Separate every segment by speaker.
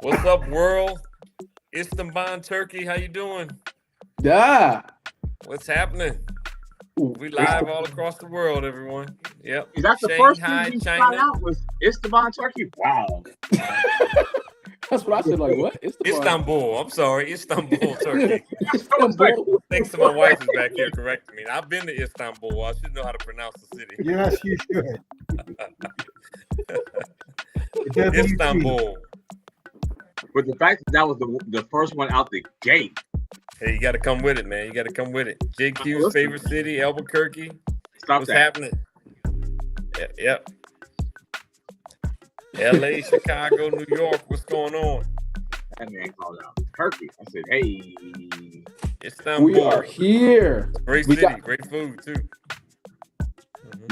Speaker 1: What's up, world? Istanbul, Turkey. How you doing?
Speaker 2: Yeah.
Speaker 1: What's happening?
Speaker 2: Ooh,
Speaker 1: We live all across the world, everyone. Yep.
Speaker 3: Is that the first thing
Speaker 1: Shanghai,
Speaker 3: you found
Speaker 1: China.
Speaker 3: out was Esteban Turkey? Wow.
Speaker 2: That's what I said. Like, what?
Speaker 1: Istanbul. I'm sorry. Istanbul, Turkey.
Speaker 2: Istanbul.
Speaker 1: Thanks to my wife is back here correcting me. I've been to Istanbul. I should know how to pronounce the city.
Speaker 4: Yes, you should.
Speaker 1: Istanbul.
Speaker 3: But the fact that was the first one out the gate.
Speaker 1: Hey, you got to come with it, man. You got to come with it. JQ's favorite city, Albuquerque. What's happening? Yep. LA, Chicago, New York. What's going on?
Speaker 3: That man called out Turkey. I said, hey.
Speaker 1: Istanbul.
Speaker 2: We are here.
Speaker 1: Great city. Great food, too.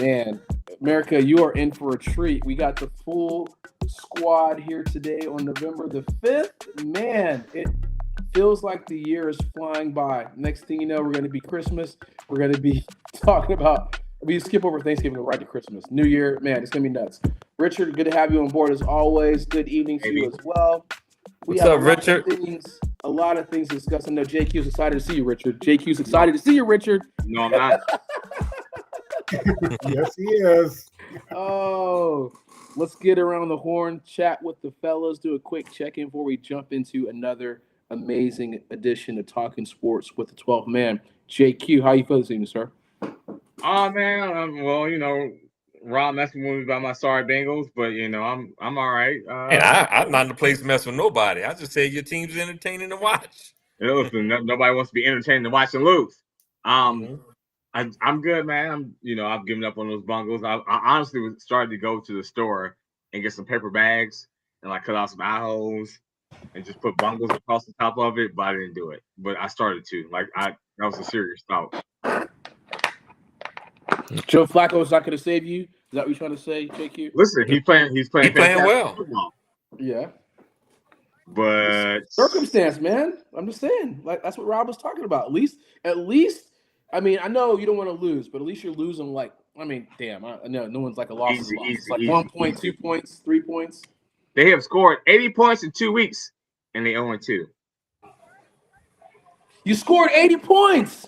Speaker 2: Man, America, you are in for a treat. We got the full squad here today on November the 5th. Man, it feels like the year is flying by. Next thing you know, we're going to be Christmas. We're going to be talking about, we skip over Thanksgiving and right to Christmas. New Year, man, it's going to be nuts. Richard, good to have you on board as always. Good evening to you as well.
Speaker 1: What's up, Richard?
Speaker 2: A lot of things to discuss. I know JQ's excited to see you, Richard. JQ's excited to see you, Richard.
Speaker 3: No, I'm not.
Speaker 4: Yes, he is.
Speaker 2: Oh, let's get around the horn, chat with the fellas, do a quick check-in before we jump into another amazing edition of Talking Sports with the 12th man. JQ, how you feel this evening, sir?
Speaker 3: Oh man, well, Rob messing with me about my sorry Bengals, but I'm all right.
Speaker 1: I'm not in the place to mess with nobody. I just say your team's entertaining to watch.
Speaker 3: Listen, nobody wants to be entertained to watch and lose. I'm good, man. I've given up on those bungles. I honestly was starting to go to the store and get some paper bags and like cut out some eye holes and just put bungles across the top of it, but I didn't do it. But I started to. That was a serious thought.
Speaker 2: Joe Flacco's not going to save you. Is that what you're trying to say, JQ?
Speaker 3: Listen, he's playing
Speaker 1: well.
Speaker 3: Football.
Speaker 2: Yeah.
Speaker 3: But
Speaker 2: circumstance, man. I'm just saying. Like that's what Rob was talking about. At least. I mean, I know you don't want to lose, but at least you're losing. Damn. I know no one's like a loss.
Speaker 3: Easy,
Speaker 2: it's like 1 point, 2 points, 3 points.
Speaker 3: They have scored 80 points in 2 weeks, and they 0-2.
Speaker 2: You scored 80 points.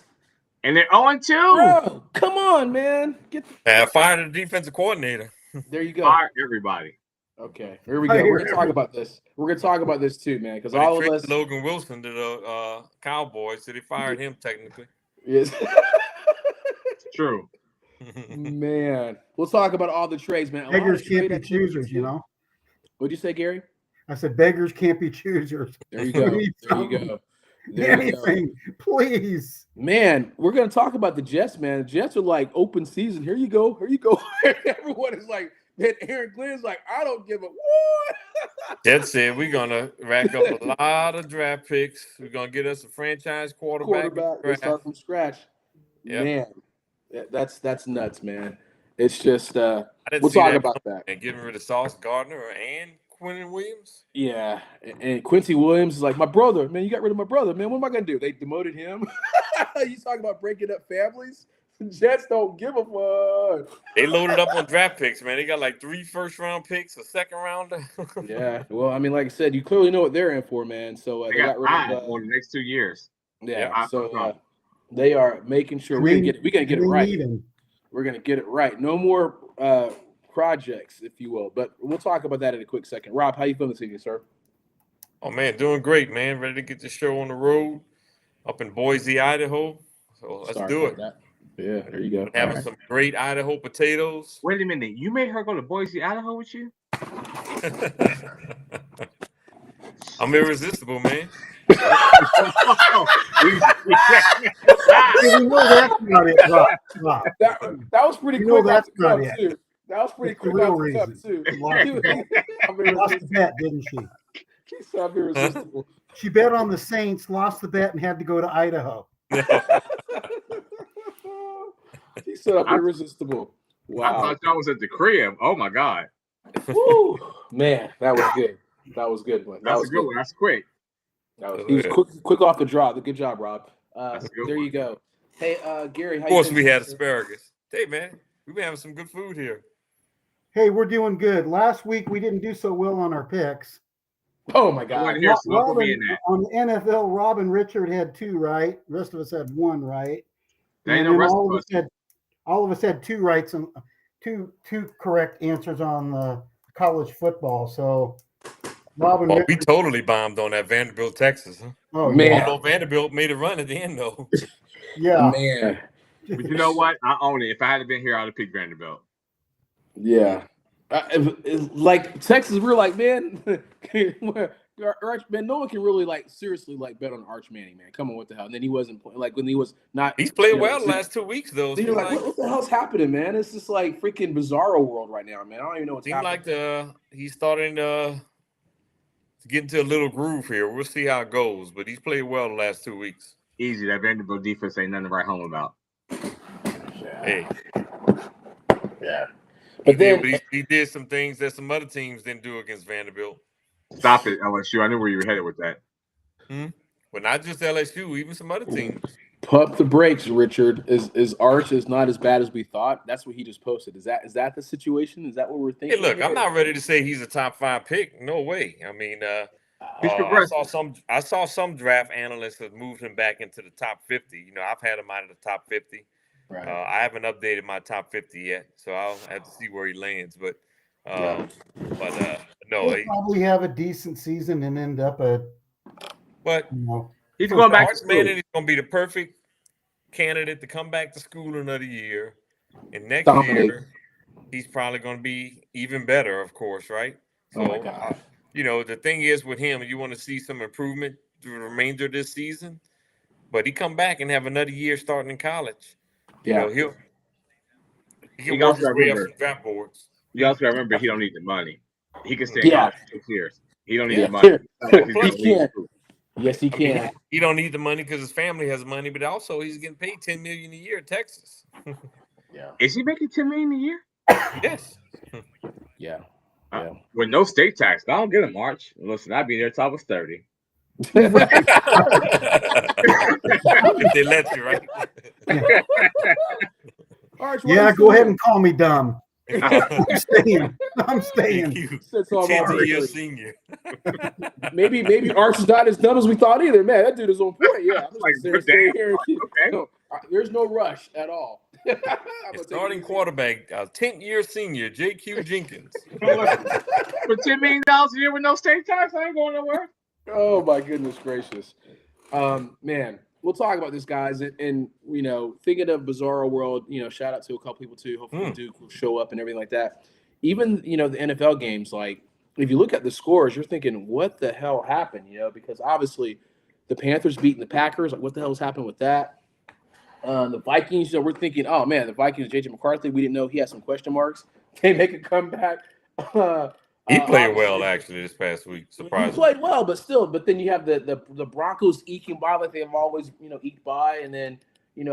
Speaker 3: And they're 0-2.
Speaker 2: Bro, come on, man.
Speaker 1: Fire the defensive coordinator.
Speaker 2: There you go.
Speaker 3: Fire everybody.
Speaker 2: Okay, here we go. We're gonna talk about this. We're gonna talk about this too, man. Because all of us.
Speaker 1: Logan Wilson to the Cowboys, so they fired him technically.
Speaker 2: Yes.
Speaker 3: True.
Speaker 2: Man, we'll talk about all the trades, man.
Speaker 4: Beggars can't be choosers,
Speaker 2: What'd you say, Gary?
Speaker 4: I said beggars can't be choosers.
Speaker 2: There you go. There you go.
Speaker 4: Anything, please.
Speaker 2: Man, we're gonna talk about the Jets, man. The Jets are like open season. Here you go. Here you go. Everyone is like, man, Aaron Glenn's like, I don't give a what.
Speaker 1: Jets said we're gonna rack up a lot of draft picks. We're gonna get us a franchise quarterback.
Speaker 2: We'll start from scratch.
Speaker 1: Yep.
Speaker 2: Man, that's nuts, man. It's just we'll talk about that.
Speaker 1: And getting rid of Sauce Gardner and Quinnen Williams.
Speaker 2: Yeah, and Quincy Williams is like, my brother, man. You got rid of my brother, man. What am I gonna do? They demoted him. You talking about breaking up families? Jets don't give a fuck.
Speaker 1: They loaded up on draft picks, man. They got like 3 first-round picks, a second rounder.
Speaker 2: Yeah, well, I mean, like I said, you clearly know what they're in for, man. So
Speaker 3: they got rid of for the next 2 years.
Speaker 2: Yeah, so they are making sure we're gonna get it right. We're gonna get it right. No more projects, if you will. But we'll talk about that in a quick second. Rob, how you feeling this evening, sir?
Speaker 1: Oh man, doing great, man. Ready to get the show on the road up in Boise, Idaho. So let's do it.
Speaker 2: Yeah, there you go.
Speaker 1: Having some great Idaho potatoes.
Speaker 3: Wait a minute. You made her go to Boise, Idaho with you?
Speaker 1: I'm irresistible, man.
Speaker 4: We know that's not it. Rob.
Speaker 2: That was pretty quick off the cuff, too. That was pretty quick off the cuff, too.
Speaker 4: Lost the bet, didn't she?
Speaker 2: She said I'm irresistible.
Speaker 4: She bet on the Saints, lost the bet, and had to go to Idaho.
Speaker 2: He said I'm irresistible. Wow.
Speaker 3: I thought that was at the crib. Oh my God.
Speaker 2: Woo. Man, that was good. That was good one.
Speaker 3: That's a good one. That's quick.
Speaker 2: He was quick off the draw. Good job, Rob. There you go. Hey, Gary. How
Speaker 1: of course, we had asparagus. Hey, man, we've been having some good food here.
Speaker 4: Hey, we're doing good. Last week we didn't do so well on our picks.
Speaker 2: Oh my God!
Speaker 3: Robin,
Speaker 4: on the NFL, Robin Richard had 2 right. The rest of us had 1 right. And
Speaker 3: then
Speaker 4: all of us had 2 rights and two correct answers on college football. So Robin,
Speaker 1: we totally bombed on that Vanderbilt, Texas. Huh?
Speaker 2: Oh man!
Speaker 1: Although Vanderbilt made a run at the end, though.
Speaker 4: Yeah,
Speaker 2: man.
Speaker 3: But you know what? I own it. If I had been here, I'd have picked Vanderbilt.
Speaker 2: Yeah, like Texas, we're like, man, man, no one can really seriously bet on Arch Manning, man. Come on, what the hell? And then he wasn't playing when he was not.
Speaker 1: He's played well the last 2 weeks though.
Speaker 2: You're like, what the hell's happening, man? It's just like freaking bizarro world right now, man. I don't even know what's happening.
Speaker 1: He's starting to get into a little groove here. We'll see how it goes, but he's played well the last 2 weeks.
Speaker 3: Easy. That Vanderbilt defense ain't nothing to write home about.
Speaker 1: Hey.
Speaker 2: Yeah.
Speaker 1: But he did some things that some other teams didn't do against Vanderbilt.
Speaker 3: Stop it, LSU. I knew where you were headed with that.
Speaker 1: But not just LSU, even some other teams.
Speaker 2: Pump the brakes, Richard. Is Arch is not as bad as we thought? That's what he just posted. Is that the situation? Is that what we're thinking?
Speaker 1: Hey, look, I'm not ready to say he's a top 5 pick. No way. I mean, I saw some draft analysts have moved him back into the top 50. You know, I've had him out of the top 50.
Speaker 2: Right.
Speaker 1: I haven't updated my top 50 yet, so I'll have to see where he lands. But no,
Speaker 4: he'll probably have a decent season and end up
Speaker 3: he's going back to
Speaker 1: school. Manning is going to be the perfect candidate to come back to school another year, and next year he's probably going to be even better, of course, right? So,
Speaker 2: oh my God.
Speaker 1: The thing is with him, you want to see some improvement through the remainder of this season, but he come back and have another year starting in college.
Speaker 2: Yeah,
Speaker 1: he can work his way up some draft boards.
Speaker 3: You also got to remember he don't need the money. He can stay in college for 6 years. He don't need the money.
Speaker 2: He can. Yes, he can.
Speaker 1: He don't need the money because his family has money, but also he's getting paid $10 million a year in Texas.
Speaker 2: Yeah.
Speaker 3: Is he making $10 million a year?
Speaker 1: Yes.
Speaker 2: Yeah.
Speaker 3: With no state tax. I don't get him, March. Listen, I'd be there till I was 30.
Speaker 1: If they let you, right?
Speaker 2: Arch,
Speaker 4: go ahead and call me dumb. I'm staying.
Speaker 1: Year senior.
Speaker 2: Maybe Arch is not as dumb as we thought either. Man, that dude is on point. Yeah, there's no rush at all.
Speaker 1: Starting quarterback, 10th-year senior, J.Q. Jenkins.
Speaker 3: For $10 million a year with no state tax, I ain't going nowhere.
Speaker 2: Oh my goodness gracious, man. We'll talk about this, guys, and thinking of bizarro world. Shout out to a couple people too. Hopefully Duke will show up and everything like that. Even the NFL games, like if you look at the scores, you're thinking, what the hell happened? Because obviously the Panthers beating the Packers. Like, what the hell's happened with that? The Vikings, we're thinking, oh man, the Vikings, J.J. McCarthy. We didn't know he had some question marks. They make a comeback.
Speaker 1: He played well actually this past week. Surprisingly,
Speaker 2: he played well, but then you have the Broncos eking by like they've always eked by, and then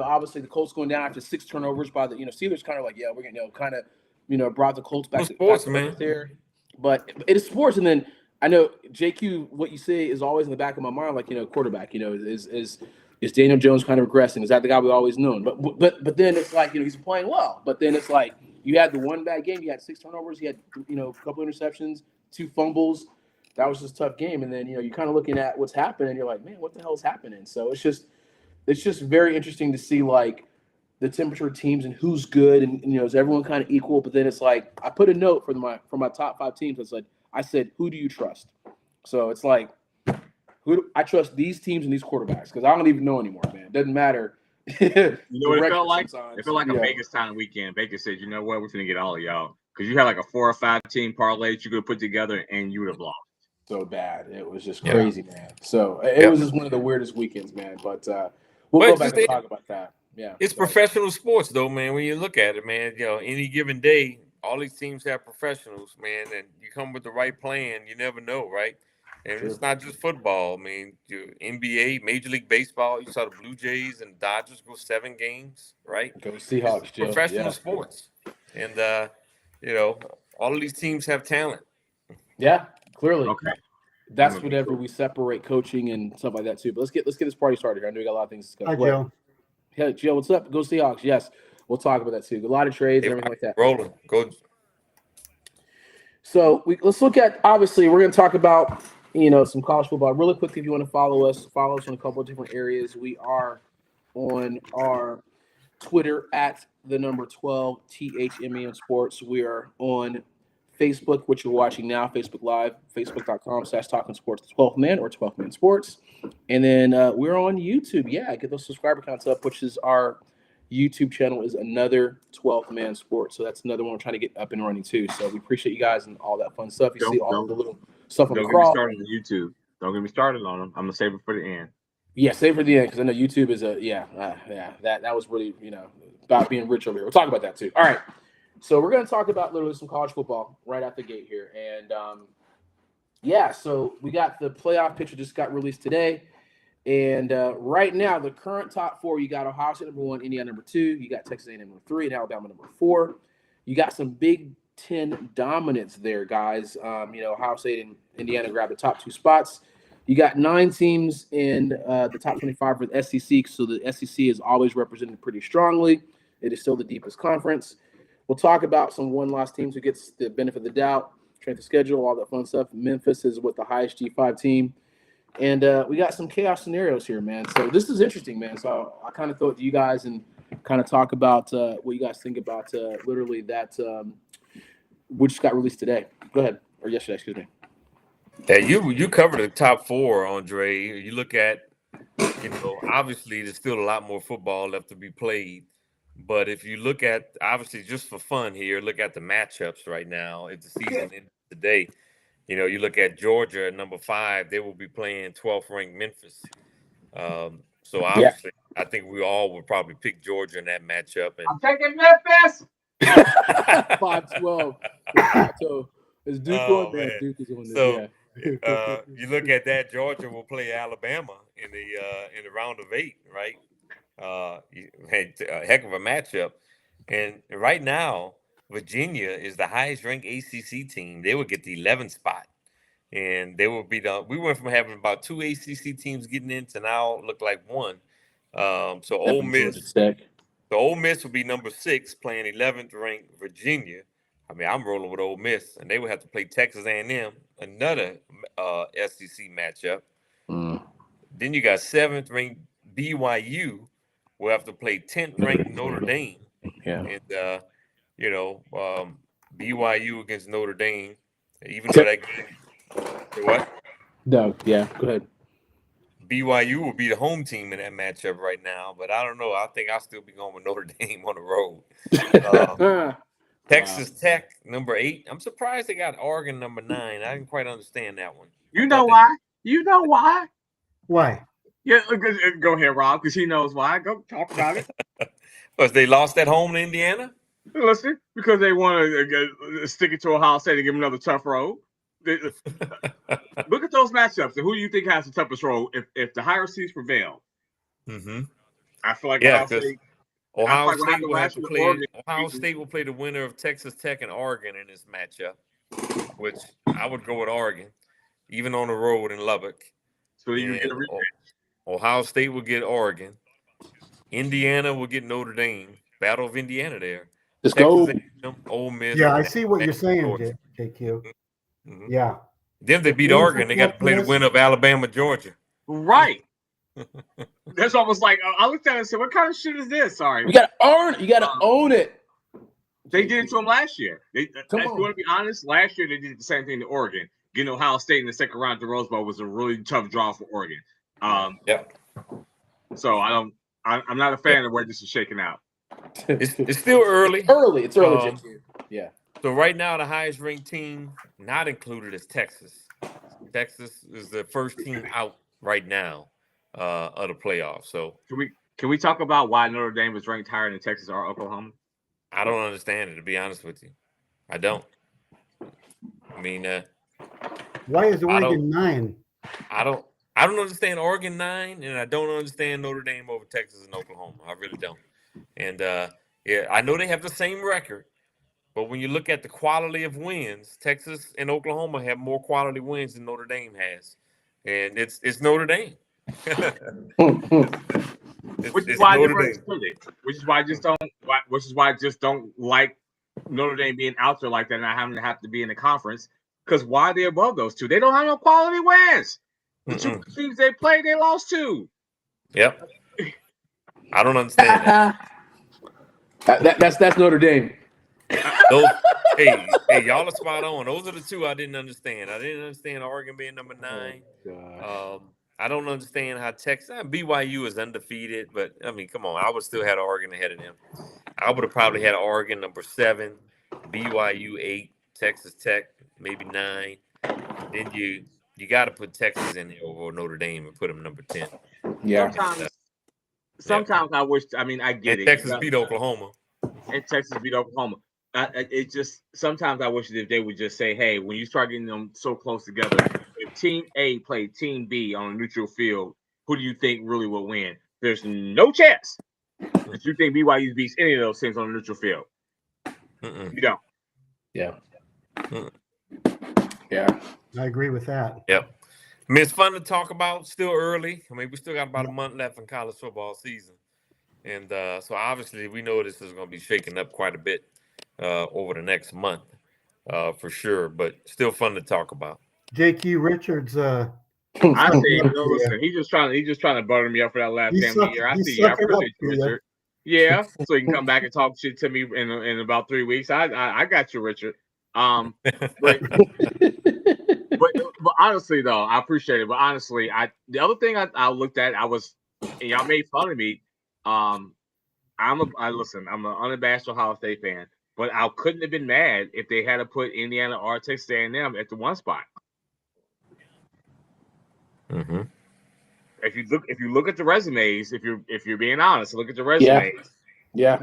Speaker 2: obviously the Colts going down after 6 turnovers by the Steelers kind of like we're gonna brought the Colts back.
Speaker 1: Sports, man.
Speaker 2: There, but it is sports, and then I know JQ. What you say is always in the back of my mind, like quarterback. Is Daniel Jones kind of regressing? Is that the guy we always known? But then it's like he's playing well, but then it's like. You had the one bad game. You had 6 turnovers. You had a couple interceptions, 2 fumbles. That was just a tough game. And then you're kind of looking at what's happening. And you're like, man, what the hell is happening? So it's just very interesting to see like the temperature of teams and who's good and is everyone kind of equal. But then it's like I put a note for my top 5 teams. I said, who do you trust? So it's like I trust these teams and these quarterbacks because I don't even know anymore, man. It doesn't matter.
Speaker 3: What it felt like? It felt like a Vegas time weekend. Vegas said, you know what, we're going to get all of y'all. Because you had like a 4 or 5 team parlay that you could have put together and you would have lost.
Speaker 2: So bad. It was just crazy, man. So it was just one of the weirdest weekends, man. But we'll go back and talk about that. Yeah.
Speaker 1: It's professional sports, though, man. When you look at it, man, any given day, all these teams have professionals, man. And you come with the right plan, you never know, right? And it's not just football. I mean, NBA, Major League Baseball, you saw the Blue Jays and Dodgers go 7 games, right?
Speaker 2: Go Seahawks, Joe.
Speaker 1: Professional sports. And, all of these teams have talent.
Speaker 2: Yeah, clearly.
Speaker 3: Okay.
Speaker 2: That's whenever we separate coaching and stuff like that, too. But let's get this party started here. I know we got a lot of things to discuss.
Speaker 4: Hi, Joe.
Speaker 2: Hey, Joe, what's up? Go Seahawks. Yes, we'll talk about that, too. A lot of trades and everything like that.
Speaker 1: Rolling. Go.
Speaker 2: So let's look at, obviously, we're going to talk about some college football. Really quickly, if you want to follow us in a couple of different areas. We are on our Twitter at the number 12 THMEN Sports. We are on Facebook, which you're watching now, Facebook Live, facebook.com/Talking Sports 12th Man or 12th Man Sports. And then we're on YouTube. Yeah, get those subscriber counts up, which is our YouTube channel is another 12th Man Sports. So that's another one we're trying to get up and running too. So we appreciate you guys and all that fun stuff. You see all the little stuff on the crawl.
Speaker 3: Don't get me started on YouTube. Don't get me started on them. I'm going to save it for the end.
Speaker 2: Yeah, save for the end because I know YouTube is that was really, about being rich over here. We'll talk about that too. All right. So we're going to talk about literally some college football right out the gate here. And, so we got the playoff picture just got released today. And right now, the current top four, you got Ohio State number 1, Indiana number 2. You got Texas A&M number 3, and Alabama number 4. You got some Big Ten dominance there, guys. Ohio State and Indiana grabbed the top 2 spots. You got 9 teams in the top 25 for the SEC, so the SEC is always represented pretty strongly. It is still the deepest conference. We'll talk about some one-loss teams who gets the benefit of the doubt, strength of schedule, all that fun stuff. Memphis is with the highest G5 team. And we got some chaos scenarios here, man. So this is interesting, man. So I kind of thought to you guys and kind of talk about what you guys think about literally that which got released today. Go ahead. Or yesterday, excuse me.
Speaker 1: Yeah, you covered the top 4, Andre. You look at, obviously there's still a lot more football left to be played. But if you look at, obviously, just for fun here, look at the matchups right now. If the season ends today, you look at Georgia at number 5, they will be playing 12th ranked Memphis. So obviously, I think we all would probably pick Georgia in that matchup. And
Speaker 3: I'm taking Memphis.
Speaker 2: 5-12. So is Duke on there? Duke is on there.
Speaker 1: So you look at that, Georgia will play Alabama in the round of 8, right? Had a heck of a matchup, and right now Virginia is the highest ranked ACC team. They would get the 11th spot, and they will be we went from having about 2 ACC teams getting in to now look like 1. So Ole Miss will be number 6 playing 11th ranked Virginia. I mean, I'm rolling with Ole Miss, and they would have to play Texas A&M, another SEC matchup. Then you got 7th ranked BYU. We'll have to play 10th ranked Notre Dame.
Speaker 2: Yeah.
Speaker 1: And, BYU against Notre Dame, even though that game. What?
Speaker 2: No, yeah, go ahead.
Speaker 1: BYU will be the home team in that matchup right now, but I don't know. I think I'll still be going with Notre Dame on the road. Texas Tech, number 8. I'm surprised they got Oregon, number 9. I didn't quite understand that one.
Speaker 3: You know why? You know why?
Speaker 4: Why?
Speaker 3: Yeah, go ahead, Rob, because he knows why. Go talk about it.
Speaker 1: Because they lost at home to Indiana?
Speaker 3: Listen, because they want to stick it to Ohio State and give them another tough road. Look at those matchups. And who do you think has the toughest road if the higher seeds prevail?
Speaker 1: Mm-hmm.
Speaker 3: I feel like
Speaker 1: Ohio State will play the winner of Texas Tech and Oregon in this matchup, which I would go with Oregon, even on the road in Lubbock.
Speaker 3: So you get a rematch.
Speaker 1: Ohio State will get Oregon. Indiana will get Notre Dame. Battle of Indiana there.
Speaker 2: Let's go.
Speaker 1: Ole Miss.
Speaker 4: Yeah, I see what you're saying, JQ.
Speaker 1: Mm-hmm.
Speaker 4: Yeah.
Speaker 1: Then they beat Oregon. They got to play the winner of Alabama, Georgia.
Speaker 3: Right. That's almost like I looked at it and said, "What kind of shit is this?" Sorry.
Speaker 2: You gotta own it.
Speaker 3: They did it to them last year. If you want to be honest, last year they did the same thing to Oregon. Getting Ohio State in the second round of the Rose Bowl was a really tough draw for Oregon. So I'm not a fan of where this is shaking out.
Speaker 1: It's still early.
Speaker 2: It's early. Yeah.
Speaker 1: So right now, the highest ranked team not included is Texas. Texas is the first team out right now of the playoffs. So
Speaker 3: can we talk about why Notre Dame was ranked higher than Texas or Oklahoma?
Speaker 1: I don't understand it, to be honest with you. I don't. I mean,
Speaker 4: why is Oregon 9?
Speaker 1: I don't understand Oregon 9, and I don't understand Notre Dame over Texas and Oklahoma. I really don't. And I know they have the same record, but when you look at the quality of wins, Texas and Oklahoma have more quality wins than Notre Dame has, and it's Notre Dame.
Speaker 3: Which is why I just don't like Notre Dame being out there like that and I have to be in the conference Because why are they above those two? They don't have no quality wins. The two teams they played, they lost to.
Speaker 1: Yep. I don't understand that.
Speaker 2: That's Notre Dame.
Speaker 1: Hey, y'all are spot on. Those are the two I didn't understand. I didn't understand Oregon being number 9. I don't understand how Texas BYU is undefeated, but I mean, come on, I would still have Oregon ahead of them. I would have probably had Oregon number 7, BYU 8, Texas Tech maybe 9. Then you got to put Texas in there over Notre Dame and put them number 10.
Speaker 2: Yeah.
Speaker 3: Sometimes I wish. I mean, I get
Speaker 1: and
Speaker 3: it.
Speaker 1: Texas beat Oklahoma.
Speaker 3: And Texas beat Oklahoma. It just sometimes I wish that they would just say, "Hey, when you start getting them so close together, if Team A played Team B on a neutral field, who do you think really will win?" There's no chance that you think BYU beats any of those teams on a neutral field. You don't.
Speaker 2: Yeah.
Speaker 4: I agree with that.
Speaker 1: Yep. I mean, it's fun to talk about. Still early. I mean, we still got about a month left in college football season. And so obviously we know this is going to be shaking up quite a bit over the next month for sure, but still fun to talk about.
Speaker 4: JQ Richards.
Speaker 3: I see. Listen, he's just trying to butter me up for that last game of the year. I see. I appreciate you, Richard. Yeah, so you can come back and talk shit to me in about 3 weeks. I got you, Richard. But honestly though, I appreciate it. But honestly, the other thing I looked at, and y'all made fun of me. I'm an unabashed Ohio State fan, but I couldn't have been mad if they had to put Indiana or Texas A&M at the 1 spot.
Speaker 1: Mm-hmm.
Speaker 3: If you look at the resumes, if you're being honest, look at the resumes.
Speaker 2: Yeah.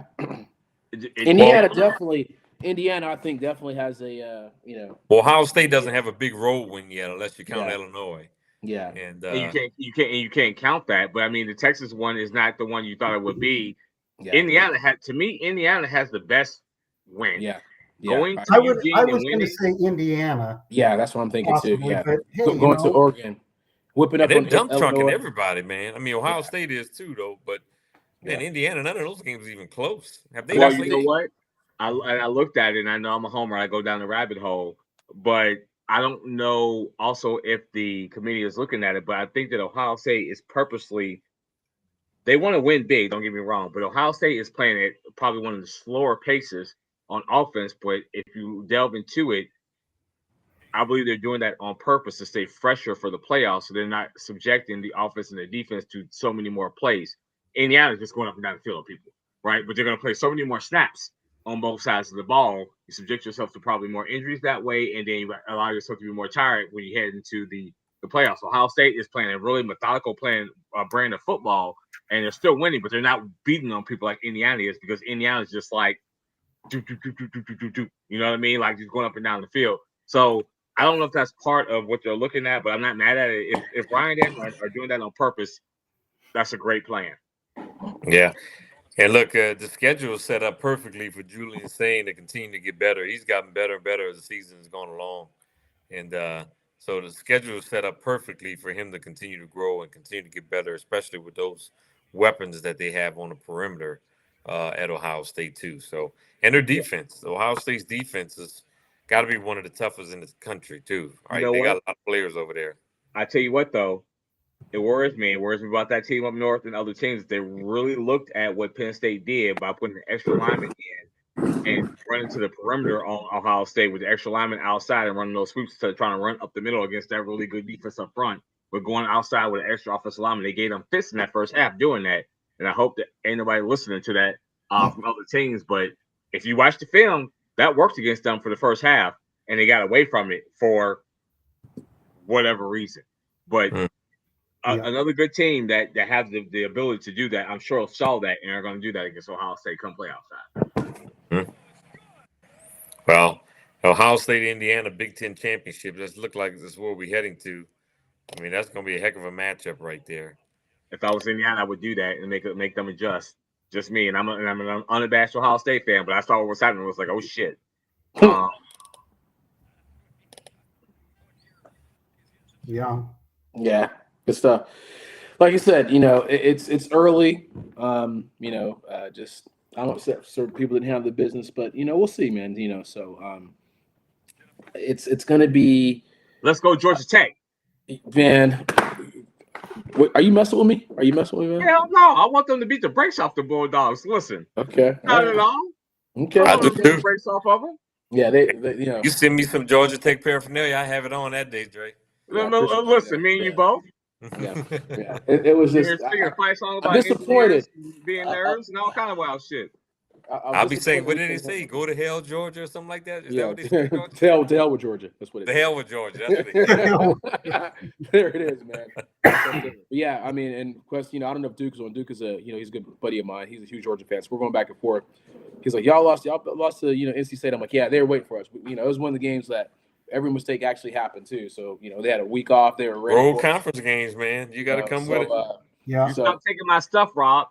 Speaker 2: Indiana, I think, definitely has a
Speaker 1: Well, Ohio State doesn't have a big road win yet, unless you count Illinois.
Speaker 2: Yeah,
Speaker 1: and
Speaker 3: you can't count that. But I mean, the Texas one is not the one you thought it would be.
Speaker 2: Yeah.
Speaker 3: Indiana has the best win.
Speaker 2: Yeah.
Speaker 3: Going to
Speaker 4: I was
Speaker 3: Eugene
Speaker 4: going to say Indiana.
Speaker 2: Yeah, that's what I'm thinking
Speaker 4: possibly,
Speaker 2: too. Yeah,
Speaker 4: but, hey,
Speaker 2: going to Oregon, whipping up
Speaker 1: they're
Speaker 2: on
Speaker 1: dump trunking
Speaker 2: Illinois.
Speaker 1: everybody, man. I mean, Ohio State is too, though. But man, Indiana, none of those games are even close. Have they?
Speaker 3: Well, you know what? I looked at it, and I know I'm a homer. I go down the rabbit hole, but I don't know also if the committee is looking at it. But I think that Ohio State is purposely – they want to win big, don't get me wrong, but Ohio State is playing at probably one of the slower paces on offense. But if you delve into it, I believe they're doing that on purpose to stay fresher for the playoffs, so they're not subjecting the offense and the defense to so many more plays. Indiana's just going up and down the field on people, right? But they're going to play so many more snaps on both sides of the ball. You subject yourself to probably more injuries that way, and then you allow yourself to be more tired when you head into the playoffs. Ohio State is playing a really methodical brand of football, and they're still winning, but they're not beating on people like Indiana is, because Indiana is just like, do. You know what I mean? Like just going up and down the field. So I don't know if that's part of what they're looking at, but I'm not mad at it. If Ryan and them are doing that on purpose, that's a great plan.
Speaker 1: Yeah. And look, the schedule is set up perfectly for Julian Sain to continue to get better. He's gotten better and better as the season has gone along. And so the schedule is set up perfectly for him to continue to grow and continue to get better, especially with those weapons that they have on the perimeter at Ohio State too. So, and their defense, Ohio State's defense has got to be one of the toughest in the country too. Right? They got a lot of players over there.
Speaker 3: I tell you what, though. It worries me. It worries me about that team up north and other teams. They really looked at what Penn State did by putting an extra lineman in and running to the perimeter on Ohio State with the extra lineman outside and running those sweeps instead of trying to run up the middle against that really good defense up front. But going outside with an extra offensive lineman, they gave them fits in that first half doing that. And I hope that ain't nobody listening to that from other teams. But if you watch the film, that worked against them for the first half, and they got away from it for whatever reason. But another good team that has the ability to do that, I'm sure saw that and are going to do that against Ohio State come playoff time.
Speaker 1: Well, Ohio State, Indiana, Big Ten championship. This look like this is where we're heading to. I mean, that's going to be a heck of a matchup right there.
Speaker 3: If I was Indiana, I would do that and make them adjust. Just me, and I'm an unabashed Ohio State fan, but I saw what was happening. It was like, oh shit.
Speaker 2: Yeah. Good stuff. Like you said, it's early. Just I don't know, certain people didn't have the business, but we'll see, man. So it's going to be.
Speaker 3: Let's go Georgia Tech.
Speaker 2: Man, are you messing with me? Are you messing with me, man?
Speaker 3: Hell no. I want them to beat the brakes off the Bulldogs. Listen.
Speaker 2: Okay.
Speaker 3: Not at all.
Speaker 2: Okay.
Speaker 1: I do
Speaker 3: beat
Speaker 1: too.
Speaker 3: the brakes off of them.
Speaker 2: Yeah, they you know.
Speaker 1: You send me some Georgia Tech paraphernalia, I have it on that day, Dre.
Speaker 2: Yeah,
Speaker 3: listen, me and you both.
Speaker 2: Yeah. It was just. I'm disappointed.
Speaker 3: Being nerds and all kind of wild shit.
Speaker 1: I'll be saying, what did he say? Go to hell, Georgia, or something like that? Is that what they say?
Speaker 2: To hell with Georgia. That's what it is.
Speaker 1: The hell with Georgia. That's what they say.
Speaker 2: There it is, man. Yeah, I mean, and Quest, I don't know if Duke's on. Duke is he's a good buddy of mine. He's a huge Georgia fan. So we're going back and forth. He's like, y'all lost to NC State. I'm like, yeah, they were waiting for us. But, it was one of the games that every mistake actually happened too. So they had a week off. They were ready.
Speaker 1: Road conference games, man. You got to come with it.
Speaker 3: You stop taking my stuff, Rob.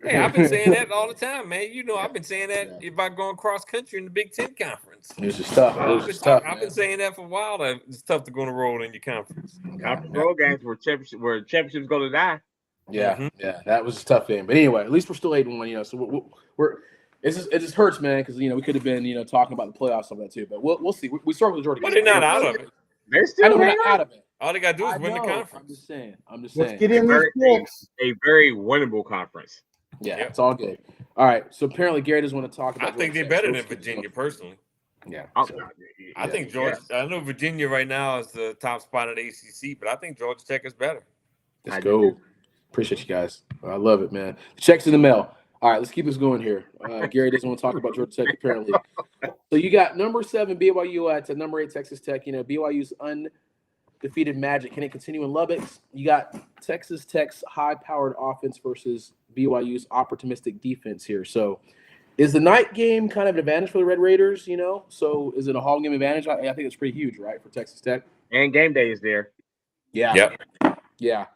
Speaker 1: Hey, I've been saying that all the time, man. I've been saying that about going cross country in the Big Ten conference.
Speaker 2: It's just tough.
Speaker 1: I've been saying that for a while. That it's tough to go on the road in your conference.
Speaker 3: Conference road games where championships go to die.
Speaker 2: Yeah, that was a tough game. But anyway, at least we're still 8-1. So we're it just hurts, man, because we could have been talking about the playoffs and that too. But we'll see. We start with the Georgia.
Speaker 1: But they're not out of it.
Speaker 3: They're still
Speaker 2: out of it.
Speaker 1: All they got to do is win the conference.
Speaker 2: I'm just saying.
Speaker 4: Let's get in this mix.
Speaker 3: A very winnable conference.
Speaker 2: Yeah, it's all good. All right. So apparently Gary doesn't want to talk about.
Speaker 1: I think they're better than Virginia, personally.
Speaker 2: Yeah.
Speaker 1: I think Georgia. I know Virginia right now is the top spot at ACC, but I think Georgia Tech is better.
Speaker 2: Let's go. Appreciate you guys. I love it, man. Checks in the mail. All right, let's keep this going here. Gary doesn't want to talk about Georgia Tech apparently. So you got number 7 BYU at number 8 Texas Tech. BYU's undefeated magic. Can it continue in Lubbock? You got Texas Tech's high-powered offense versus BYU's opportunistic defense here. So is the night game kind of an advantage for the Red Raiders, So is it a home game advantage? I think it's pretty huge, right, for Texas Tech?
Speaker 3: And game day is there.
Speaker 2: Yeah.
Speaker 1: Yep.
Speaker 2: Yeah.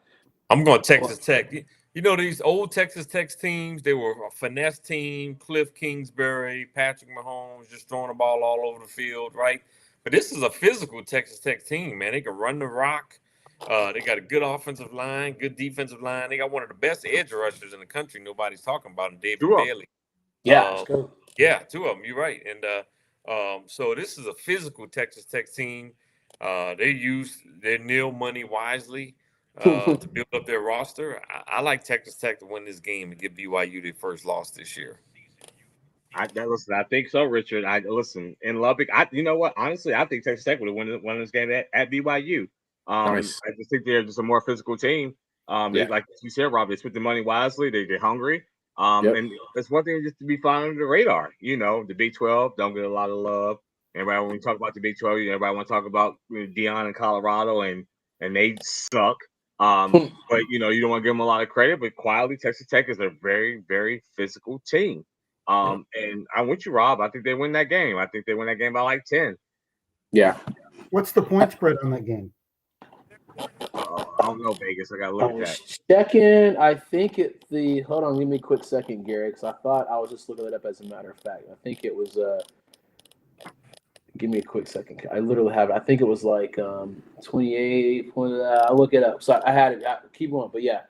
Speaker 1: I'm going Texas Tech. These old Texas Tech teams, they were a finesse team, Cliff Kingsbury, Patrick Mahomes, just throwing the ball all over the field, right? But this is a physical Texas Tech team, man. They can run the rock. They got a good offensive line, good defensive line. They got one of the best edge rushers in the country. Nobody's talking about him, David Bailey.
Speaker 2: Yeah,
Speaker 1: yeah, 2 of them. You're right. And so this is a physical Texas Tech team. They use their nil money wisely to build up their roster. I like Texas Tech to win this game and give BYU their first loss this year.
Speaker 3: I think so, Richard. In Lubbock. You know what? Honestly, I think Texas Tech would have won this game at BYU.
Speaker 2: Nice.
Speaker 3: I just think they're just a more physical team. Like you said, Rob, they spent the money wisely. They're hungry. And it's one thing just to be flying under the radar. The Big 12 don't get a lot of love. Everybody, when we talk about the Big 12, everybody want to talk about Deion in Colorado, and they suck. But you don't want to give them a lot of credit. But quietly, Texas Tech is a very, very physical team. And I'm with you, Rob. I think they win that game. I think they win that game by like 10.
Speaker 2: Yeah.
Speaker 4: What's the point spread on that game?
Speaker 3: I don't know, Vegas. I got to look at that.
Speaker 2: Second, I think hold on, give me a quick second, Gary, because I thought I was just looking it up as a matter of fact. I think it was give me a quick second. I literally have it. I think it was like 28. I'll look it up. So I had it. Keep going, but yeah.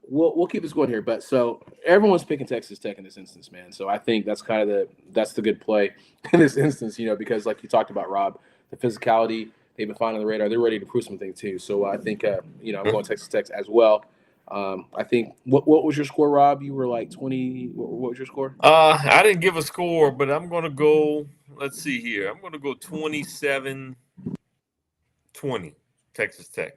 Speaker 2: We'll keep this going here. But so everyone's picking Texas Tech in this instance, man. So I think that's kind of the good play in this instance, because like you talked about, Rob, the physicality, they've been fine on the radar. They're ready to prove something too. So I think I'm going Texas Tech as well. I think what was your score, Rob? You were like 20. What was your score?
Speaker 1: I didn't give a score, but I'm going to go. Let's see here. I'm going to go 27-20 Texas Tech.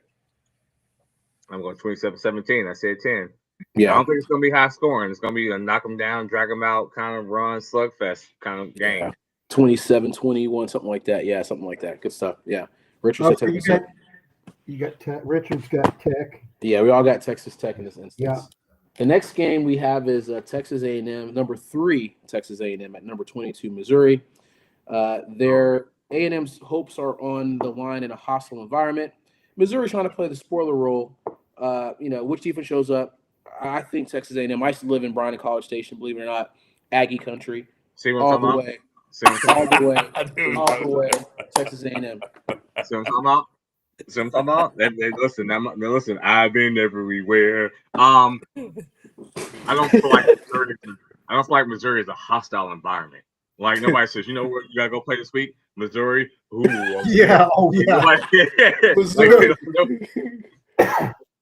Speaker 3: I'm going 27-17. I said 10.
Speaker 2: Yeah.
Speaker 3: I don't think it's going to be high scoring. It's going to be a knock them down, drag them out kind of run, slugfest kind of game.
Speaker 2: Yeah. 27-21, something like that. Yeah, something like that. Good stuff. Yeah. Richard said Texas Tech.
Speaker 4: Richard's got Tech.
Speaker 2: Yeah, we all got Texas Tech in this instance.
Speaker 4: Yeah.
Speaker 2: The next game we have is Texas A&M, number 3 Texas A&M at number 22 Missouri. Their A&M's hopes are on the line in a hostile environment. Missouri's trying to play the spoiler role. Which defense shows up? I think Texas A&M. I used to live in Bryan College Station, believe it or not, Aggie country.
Speaker 3: See what
Speaker 2: all
Speaker 3: I'm
Speaker 2: the
Speaker 3: talking
Speaker 2: way,
Speaker 3: about?
Speaker 2: all the way, Texas A&M.
Speaker 3: See what I'm talking about? See what I'm talking about? Listen, I've been everywhere. I don't feel like Missouri is a hostile environment. Like nobody says, you know where you gotta go play this week? Missouri. Ooh,
Speaker 4: Yeah. Oh yeah.
Speaker 2: Missouri.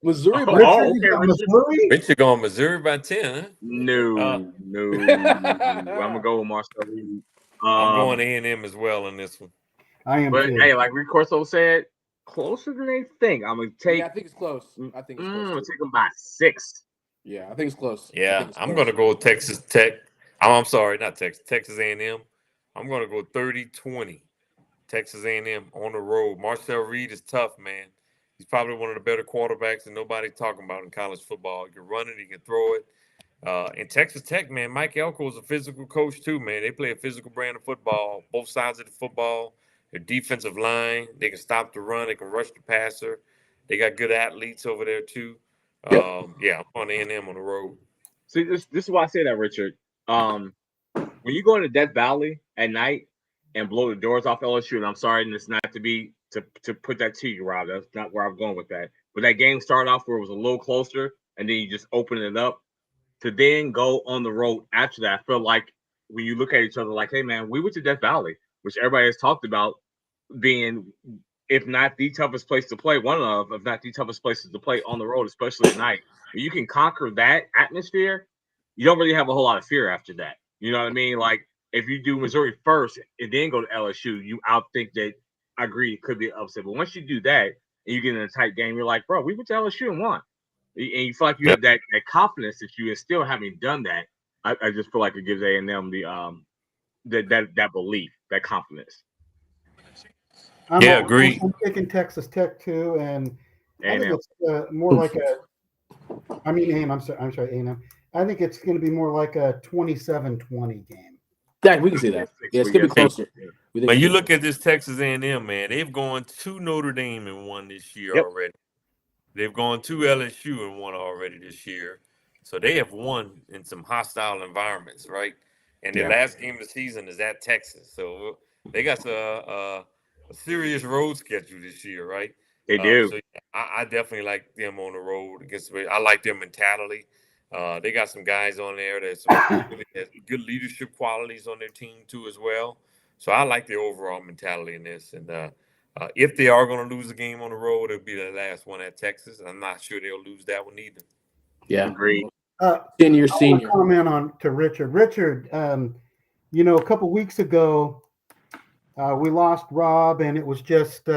Speaker 2: Missouri by
Speaker 3: Oh,
Speaker 2: 10.
Speaker 3: okay, Richard.
Speaker 4: Missouri?
Speaker 1: Richard going Missouri by 10, huh?
Speaker 3: No. I'm gonna go with Marcel Reed.
Speaker 1: I'm going A&M as well in this one.
Speaker 4: I am
Speaker 3: But
Speaker 4: too.
Speaker 3: hey, like Rick Corso said, closer than they think. I'm gonna take.
Speaker 2: Yeah, I think it's close. I think it's
Speaker 3: I'm
Speaker 2: close.
Speaker 3: gonna take them by 6.
Speaker 2: Yeah, I think it's close.
Speaker 1: Yeah, I'm going to go with Texas Tech. I'm sorry, not Texas. Texas A&M. I'm going to go 30-20. Texas A&M on the road. Marcel Reed is tough, man. He's probably one of the better quarterbacks that nobody's talking about in college football. He can run it. He can throw it. And Texas Tech, man, Mike Elko is a physical coach too, man. They play a physical brand of football, both sides of the football. Their defensive line, they can stop the run. They can rush the passer. They got good athletes over there too. Yeah, I'm on A&M on the road.
Speaker 3: See, this is why I say that, Richard. When you go into Death Valley at night and blow the doors off LSU, and I'm sorry, and it's not to put that to you, Rob. That's not where I'm going with that. But that game started off where it was a little closer, and then you just open it up. To then go on the road after that, I feel like when you look at each other, like, hey man, we went to Death Valley, which everybody has talked about being, if not the toughest place to play, one of, if not the toughest places to play on the road, especially at night. When you can conquer that atmosphere, you don't really have a whole lot of fear after that. You know what I mean? Like if you do Missouri first and then go to LSU, you outthink that. I agree, it could be an upset, but once you do that and you get in a tight game, you're like, bro, we went to LSU and won. And you feel like you have that confidence that you still having done that. I just feel like it gives A&M that belief, that confidence.
Speaker 1: Agree.
Speaker 4: I'm picking Texas Tech too, and I think
Speaker 3: A&M.
Speaker 4: it's more like a. I mean, A&M. I'm sorry, A&M. I think it's going to be more like a 27-20 game.
Speaker 2: Yeah, we can see that. Yeah, it's gonna be closer.
Speaker 1: But you look at this Texas A&M, man. They've gone to Notre Dame and won this year already. They've gone to LSU and won already this year. So they have won in some hostile environments, right? And their last game of the season is at Texas. So they got a serious road schedule this year, right?
Speaker 3: They do.
Speaker 1: So I definitely like them on the road against. I like their mentality. They got some guys on there that has good leadership qualities on their team too as well. So I like their overall mentality in this. And if they are going to lose a game on the road, it'll be the last one at Texas. I'm not sure they'll lose that one either.
Speaker 2: Yeah,
Speaker 3: agreed.
Speaker 2: Senior.
Speaker 4: Comment on to Richard. Richard, a couple weeks ago, we lost Rob, and it was just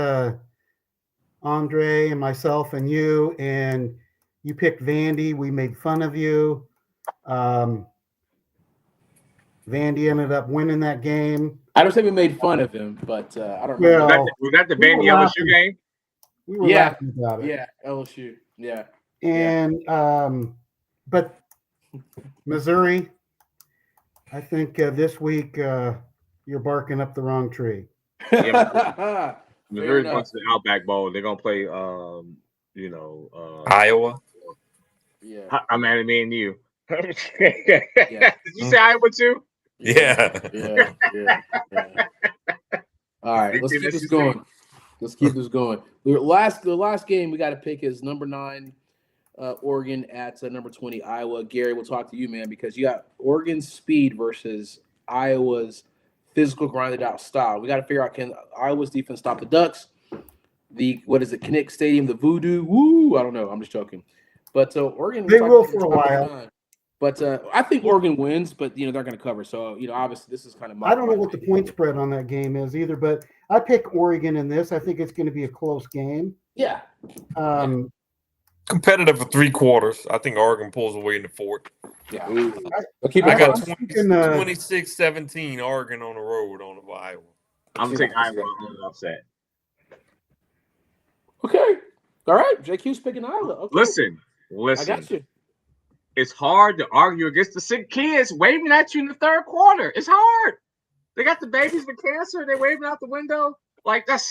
Speaker 4: Andre and myself and you, and you picked Vandy. We made fun of you. Vandy ended up winning that game.
Speaker 2: I don't say we made fun of him, but I don't
Speaker 4: know.
Speaker 2: Well,
Speaker 3: was that the Vandy LSU game?
Speaker 4: We were laughing about it.
Speaker 2: Yeah, LSU. Yeah.
Speaker 4: And but Missouri, I think this week you're barking up the wrong tree.
Speaker 3: Yeah, Missouri's going to the Outback Bowl. They're gonna play
Speaker 1: Iowa.
Speaker 2: Yeah.
Speaker 3: I'm mad at me and you. Did you say Iowa too?
Speaker 1: Yeah.
Speaker 2: All right, let's keep this going. The last game we got to pick is number 9, Oregon at number 20, Iowa. Gary, we'll talk to you, man, because you got Oregon's speed versus Iowa's physical, grinded out style. We got to figure out, can Iowa's defense stop the Ducks? Kinnick Stadium, the Voodoo? Woo! I don't know. I'm just joking. But Oregon,
Speaker 4: they will for a while.
Speaker 2: But I think Oregon wins, but they're going to cover. So obviously this is kind of.
Speaker 4: I don't know what the point spread on that game is either, but I pick Oregon in this. I think it's going to be a close game.
Speaker 2: Yeah.
Speaker 1: Competitive for 3 quarters. I think Oregon pulls away in the 4th.
Speaker 2: Yeah.
Speaker 1: I got 26-17 Oregon on the road on Iowa.
Speaker 3: I'm taking Iowa on the upset.
Speaker 2: Okay. All right. JQ's picking Iowa. Okay.
Speaker 3: Listen.
Speaker 2: I got you.
Speaker 3: It's hard to argue against the sick kids waving at you in the 3rd quarter. It's hard. They got the babies with cancer. They're waving out the window. Like, that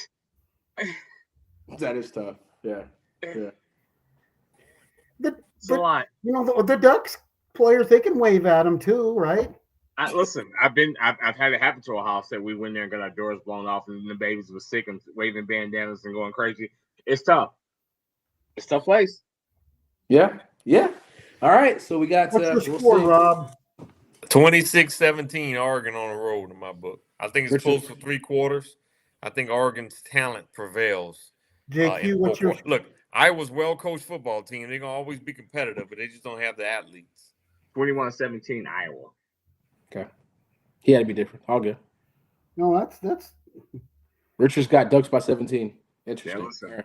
Speaker 2: is tough. Yeah.
Speaker 3: It's a lot.
Speaker 4: The Ducks players, they can wave at them too, right?
Speaker 3: Listen, I've had it happen to a house that we went there and got our doors blown off, and the babies were sick and waving bandanas and going crazy. It's tough. It's a tough place.
Speaker 2: Yeah. All right, so we got.
Speaker 4: What's the score, Rob?
Speaker 1: 26-17, Oregon on the road in my book. I think it's
Speaker 2: Richard.
Speaker 1: close for 3 quarters. I think Oregon's talent prevails.
Speaker 4: JQ,
Speaker 1: In
Speaker 4: what's
Speaker 1: 4
Speaker 4: your
Speaker 1: quarters. Look, Iowa's well-coached football team. They're going to always be competitive, but they just don't have the athletes.
Speaker 3: 21-17 Iowa.
Speaker 2: Okay. He had to be different. All good.
Speaker 4: No, that's
Speaker 2: Richard's got Ducks by 17. Interesting.
Speaker 3: Yeah, listen.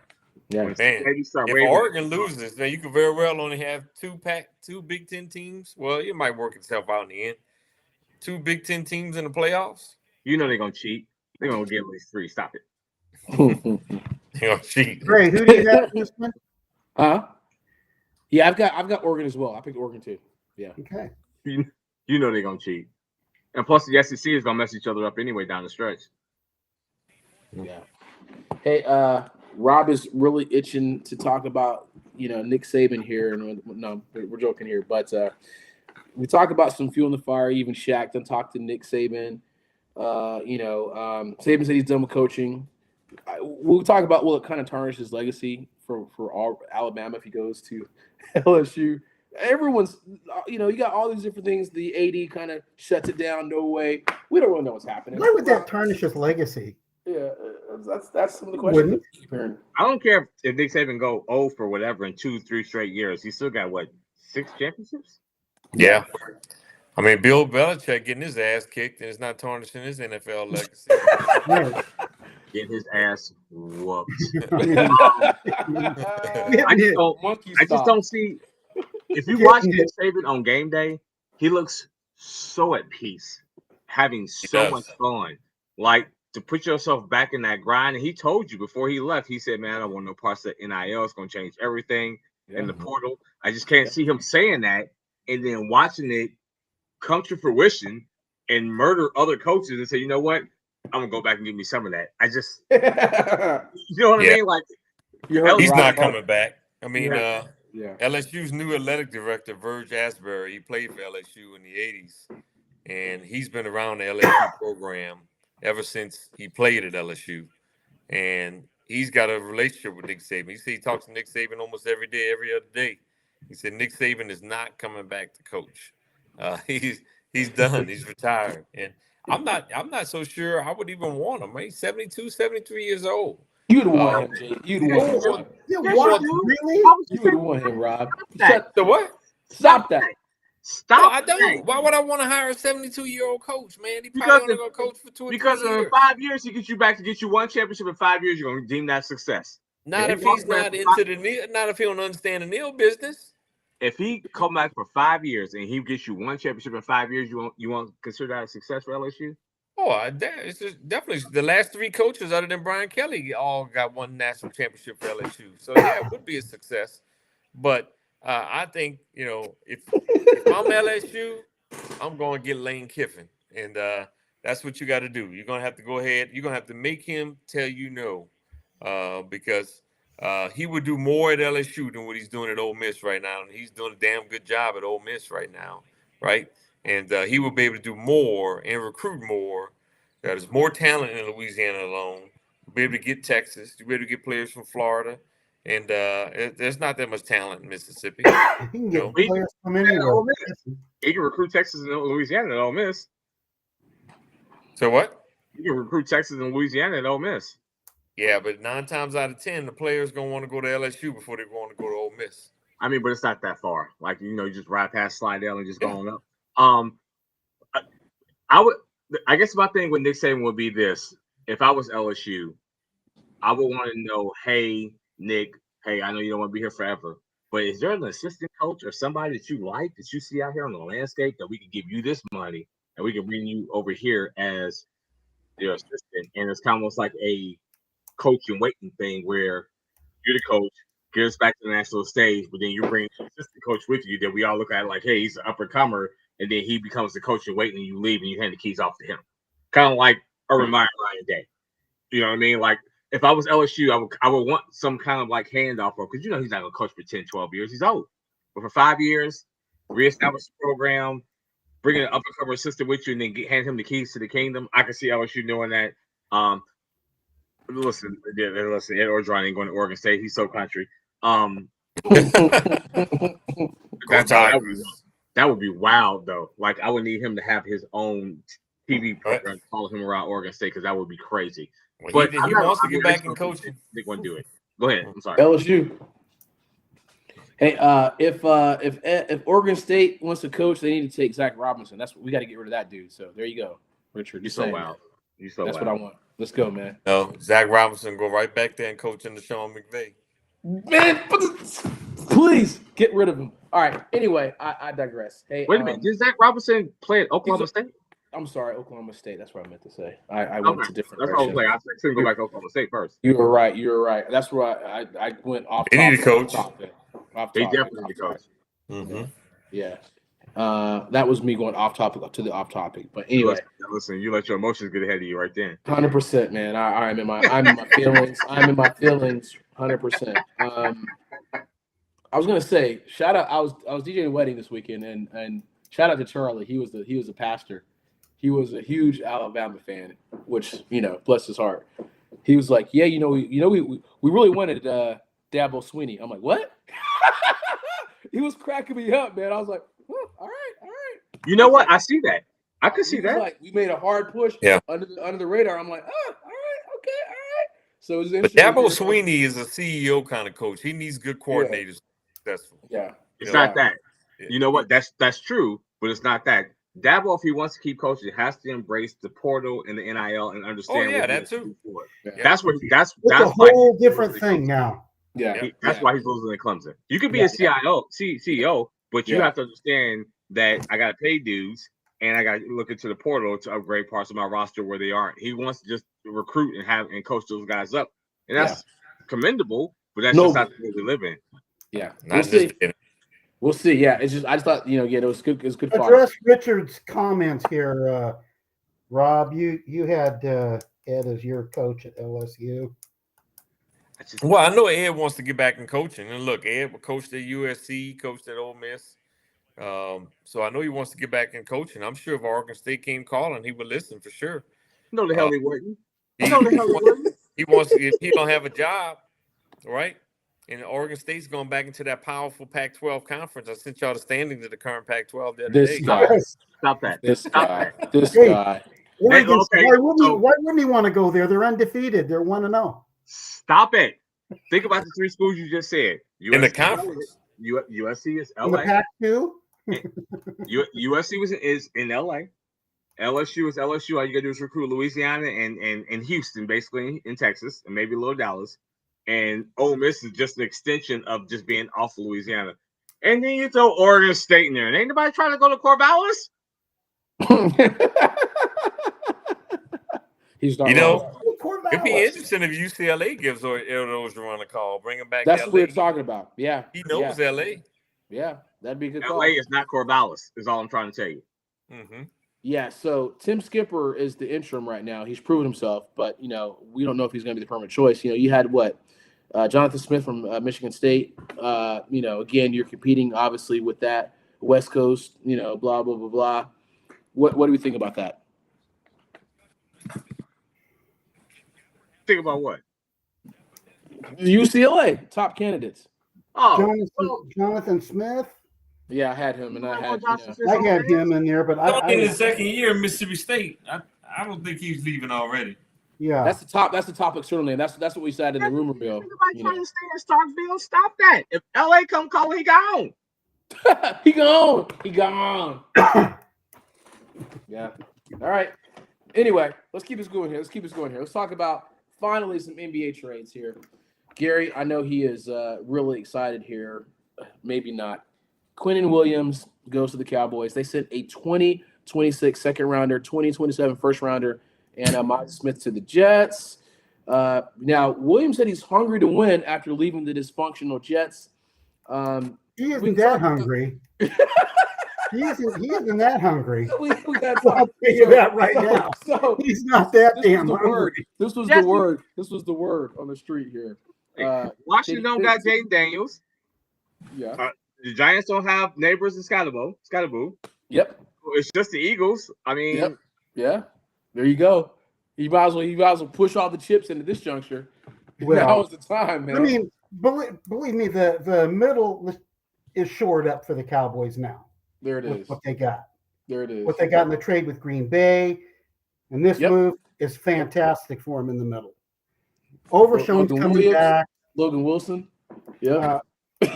Speaker 2: Yeah.
Speaker 3: When
Speaker 1: Man,
Speaker 3: Maybe start
Speaker 1: if
Speaker 3: waving-
Speaker 1: Oregon loses, then you could very well only have two Big Ten teams. Well, it might work itself out in the end. 2 Big Ten teams in the playoffs.
Speaker 3: you know they're gonna cheat. They're gonna give at least 3. Stop it.
Speaker 1: They're gonna cheat.
Speaker 4: great. Who do you have in this one?
Speaker 2: Yeah, I've got Oregon as well. I picked Oregon too. Yeah.
Speaker 4: Okay.
Speaker 3: You know they're gonna cheat. And plus the SEC is gonna mess each other up anyway down the stretch.
Speaker 2: Yeah. Hey, Rob is really itching to talk about, Nick Saban here. And no, we're joking here. But we talk about some fuel in the fire. Even Shaq done talked to Nick Saban. Saban said he's done with coaching. We'll talk about will it kind of tarnish his legacy for all Alabama if he goes to LSU. Everyone's, you got all these different things. The AD kind of shuts it down. No way. We don't really know what's happening.
Speaker 4: Why would that tarnish his legacy?
Speaker 2: Yeah, that's some of the questions. that keep hearing.
Speaker 3: I don't care if Nick Saban go 0 for whatever in 2-3 straight years. He still got 6 championships?
Speaker 1: Yeah. I mean, Bill Belichick getting his ass kicked and it's not tarnishing his NFL legacy.
Speaker 4: Right.
Speaker 3: Get his ass whooped.
Speaker 4: Yeah,
Speaker 3: I just don't see. If you watch Nick Saban on game day, he looks so at peace, having so much fun. Like, to put yourself back in that grind. And he told you before he left, he said, man, I don't want no parts of NIL. It's going to change everything in the portal. I just can't see him saying that and then watching it come to fruition and murder other coaches and say, you know what? I'm going to go back and give me some of that. I just, you know what I mean? Like,
Speaker 1: he's not coming back. I mean,
Speaker 2: Yeah.
Speaker 1: LSU's new athletic director, Verge Asbury, he played for LSU in the 80s, and he's been around the LSU program ever since he played at LSU. And he's got a relationship with Nick Saban. He said he talks to Nick Saban almost every day, every other day. He said Nick Saban is not coming back to coach. He's done. He's retired. And I'm not so sure I would even want him. He's 72, 73 years old.
Speaker 2: You'd want him, Jay. You'd want him.
Speaker 4: Really?
Speaker 2: You would want him, Rob.
Speaker 1: The what?
Speaker 2: Stop that.
Speaker 3: Stop.
Speaker 1: No, I don't. Why would I want to hire a 72-year-old coach, man? He probably only going to coach for 2 or 3 years.
Speaker 3: Because in 5 years, he gets you back to get you 1 championship. In 5 years, you're going to deem that success.
Speaker 1: Not if he's not into the Neil. Not if he don't understand the Neil business.
Speaker 3: If he come back for 5 years and he gets you 1 championship in 5 years, you won't consider that a success for LSU?
Speaker 1: Oh, it's just definitely the last 3 coaches other than Brian Kelly all got 1 national championship for LSU. So yeah, it would be a success. But I think if I'm LSU, I'm going to get Lane Kiffin, and that's what you got to do. You're going to have to go ahead. You're going to have to make him tell you no, because he would do more at LSU than what he's doing at Ole Miss right now, and he's doing a damn good job at Ole Miss right now, right? And he will be able to do more and recruit more. There's more talent in Louisiana alone. You'll be able to get Texas. You'll be able to get players from Florida. And there's not that much talent in Mississippi.
Speaker 4: He can get players from anywhere.
Speaker 3: He can recruit Texas and Louisiana at Ole Miss.
Speaker 1: So what?
Speaker 3: He can recruit Texas and Louisiana at Ole Miss.
Speaker 1: Yeah, but 9 times out of 10, the players going to want to go to LSU before they want to go to Ole Miss.
Speaker 3: I mean, but it's not that far. Like, you just ride past Slidell and just go on up. I guess my thing with Nick Saban would be this. If I was LSU, I would want to know, hey, Nick, hey, I know you don't want to be here forever, but is there an assistant coach or somebody that you like that you see out here on the landscape that we could give you this money and we can bring you over here as your assistant? And it's kind of almost like a coach and waiting thing where you're the coach, get us back to the national stage, but then you bring an assistant coach with you that we all look at like, hey, he's an upper comer, and then he becomes the coach and waiting, and you leave and you hand the keys off to him. Kind of like Urban Meyer Ryan Day. You know what I mean? Like, if I was LSU, I would want some kind of like handoff, because he's not going to coach for 10, 12 years. He's old. But for 5 years, reestablish the program, bring an up-and-comer assistant with you, and then hand him the keys to the kingdom. I can see LSU doing that. Listen, Ed Orgeron ain't going to Oregon State. He's so country.
Speaker 1: That's how I was.
Speaker 3: That would be wild, though. Like, I would need him to have his own TV program follow him around Oregon State because that would be crazy.
Speaker 1: Well,
Speaker 3: but
Speaker 1: he wants to get back in coaching.
Speaker 3: They're going to do it. Go ahead. I'm sorry.
Speaker 2: LSU. Hey, if Oregon State wants to coach, they need to take Zach Robinson. That's what we got to get rid of that dude. So there you go, Richard.
Speaker 3: You're so wild.
Speaker 2: That's what I want. Let's go, man.
Speaker 1: No, Zach Robinson go right back there and coach in the Sean McVay.
Speaker 2: Man, please get rid of him. All right. Anyway, I digress. Hey,
Speaker 3: wait a minute. Did Zach Robinson play at Oklahoma State?
Speaker 2: I'm sorry, Oklahoma State. That's what I meant to say. I went to different.
Speaker 3: That's what I was like. I shouldn't go back to Oklahoma State first.
Speaker 2: You were right. That's where I went off.
Speaker 1: They need a coach.
Speaker 3: They definitely need a coach.
Speaker 1: Mm-hmm.
Speaker 2: Yeah. That was me going off topic to the off topic. But anyway,
Speaker 3: listen, you let your emotions get ahead of you right then.
Speaker 2: 100%, man. I'm in my feelings. I'm in my feelings. 100%. I was gonna say, shout out. I was DJing a wedding this weekend, and shout out to Charlie. He was the pastor. He was a huge Alabama fan, which bless his heart. He was like, yeah, we really wanted Dabo Swinney. I'm like, what? He was cracking me up, man. I was like, all right.
Speaker 3: You know what? I see that. I could see that.
Speaker 2: Like, we made a hard push under the radar. I'm like, all right, okay, all right. So it was interesting.
Speaker 1: But Dabo Swinney is a CEO kind of coach. He needs good coordinators. Successful.
Speaker 2: Yeah.
Speaker 3: It's not that. Yeah. You know what? That's true, but it's not that. Dabo, if he wants to keep coaching, has to embrace the portal and the NIL and understand.
Speaker 1: Oh yeah, that too.
Speaker 3: That's
Speaker 4: that's a whole different thing now.
Speaker 2: Yeah,
Speaker 3: that's why he's losing at Clemson. You could be a CEO, but you have to understand that I got to pay dues and I got to look into the portal to upgrade parts of my roster where they aren't. He wants to just recruit and coach those guys up, and that's commendable. But that's just not the way we live in.
Speaker 2: Yeah,
Speaker 3: We'll
Speaker 2: see. Yeah, it's just I just thought it was good. It was good.
Speaker 4: Address Richard's comments here, Rob. You had Ed as your coach at LSU.
Speaker 1: Well, I know Ed wants to get back in coaching, and look, Ed coached at USC, coached at Ole Miss, so I know he wants to get back in coaching. I'm sure if Oregon State came calling, he would listen for sure.
Speaker 3: No, the hell he wouldn't.
Speaker 1: He wants if he don't have a job, right? And Oregon State's going back into that powerful Pac-12 conference. I sent y'all the standings of the current Pac-12 the other day.
Speaker 3: Stop that.
Speaker 2: This guy.
Speaker 4: Why wouldn't he want to go there? They're undefeated. They're 1-0.
Speaker 3: Stop it. Think about the three schools you just said.
Speaker 1: USC, in the conference.
Speaker 3: USC is LA.
Speaker 4: In the Pac-2?
Speaker 3: USC is in LA. LSU is LSU. All you got to do is recruit Louisiana and Houston, basically, in Texas, and maybe a little Dallas. And Ole Miss is just an extension of just being off of Louisiana. And then you throw Oregon State in there. And ain't nobody trying to go to Corvallis?
Speaker 2: He's not.
Speaker 1: It'd be interesting if UCLA gives Ed Orgeron a call. Bring him back.
Speaker 2: That's what we're talking about. Yeah.
Speaker 1: He knows LA.
Speaker 2: Yeah, that'd be a good call.
Speaker 3: LA is not Corvallis, is all I'm trying to tell you.
Speaker 1: Mm-hmm.
Speaker 2: Yeah, so Tim Skipper is the interim right now. He's proven himself, but, we don't know if he's going to be the permanent choice. You had Jonathan Smith from Michigan State. Again, you're competing, obviously, with that West Coast, blah, blah, blah, blah. What do we think about that?
Speaker 3: Think about what?
Speaker 2: UCLA, top candidates.
Speaker 3: Oh,
Speaker 4: Jonathan Smith?
Speaker 2: Yeah, I had him, and I had
Speaker 4: him in there, but
Speaker 1: in his second year in Mississippi State. I don't think he's leaving already.
Speaker 4: Yeah,
Speaker 2: that's the top external name. That's what we said in the rumor mill.
Speaker 3: Everybody trying to stay in Starkville. Stop that! If LA come calling, he gone.
Speaker 2: He gone. Yeah. All right. Anyway, let's keep this going here. Let's talk about finally some NBA trades here. Gary, I know he is really excited here. Maybe not. Quinnen Williams goes to the Cowboys. They sent a 2026 second rounder, 2027 first rounder, and Miles Smith to the Jets. Now, Williams said he's hungry to win after leaving the dysfunctional Jets.
Speaker 4: He isn't that hungry. He isn't that hungry.
Speaker 2: We got
Speaker 4: I'll tell you that right now. So he's not that damn hungry.
Speaker 2: This was the word. This was the word on the street here.
Speaker 3: Washington don't got Jaden Daniels.
Speaker 2: Yeah.
Speaker 3: The Giants don't have neighbors in Scottaboo.
Speaker 2: Yep.
Speaker 3: It's just the Eagles. I mean,
Speaker 2: yep. Yeah. There you go. You might as well push all the chips into this juncture.
Speaker 4: Well,
Speaker 2: now is the time, man.
Speaker 4: I mean, believe me, the middle is shored up for the Cowboys now.
Speaker 2: There it
Speaker 4: with
Speaker 2: is.
Speaker 4: what they got.
Speaker 2: There it is.
Speaker 4: What they got in the trade with Green Bay, and this move is fantastic for him in the middle. Overshown's coming back.
Speaker 2: Logan Wilson. Yeah.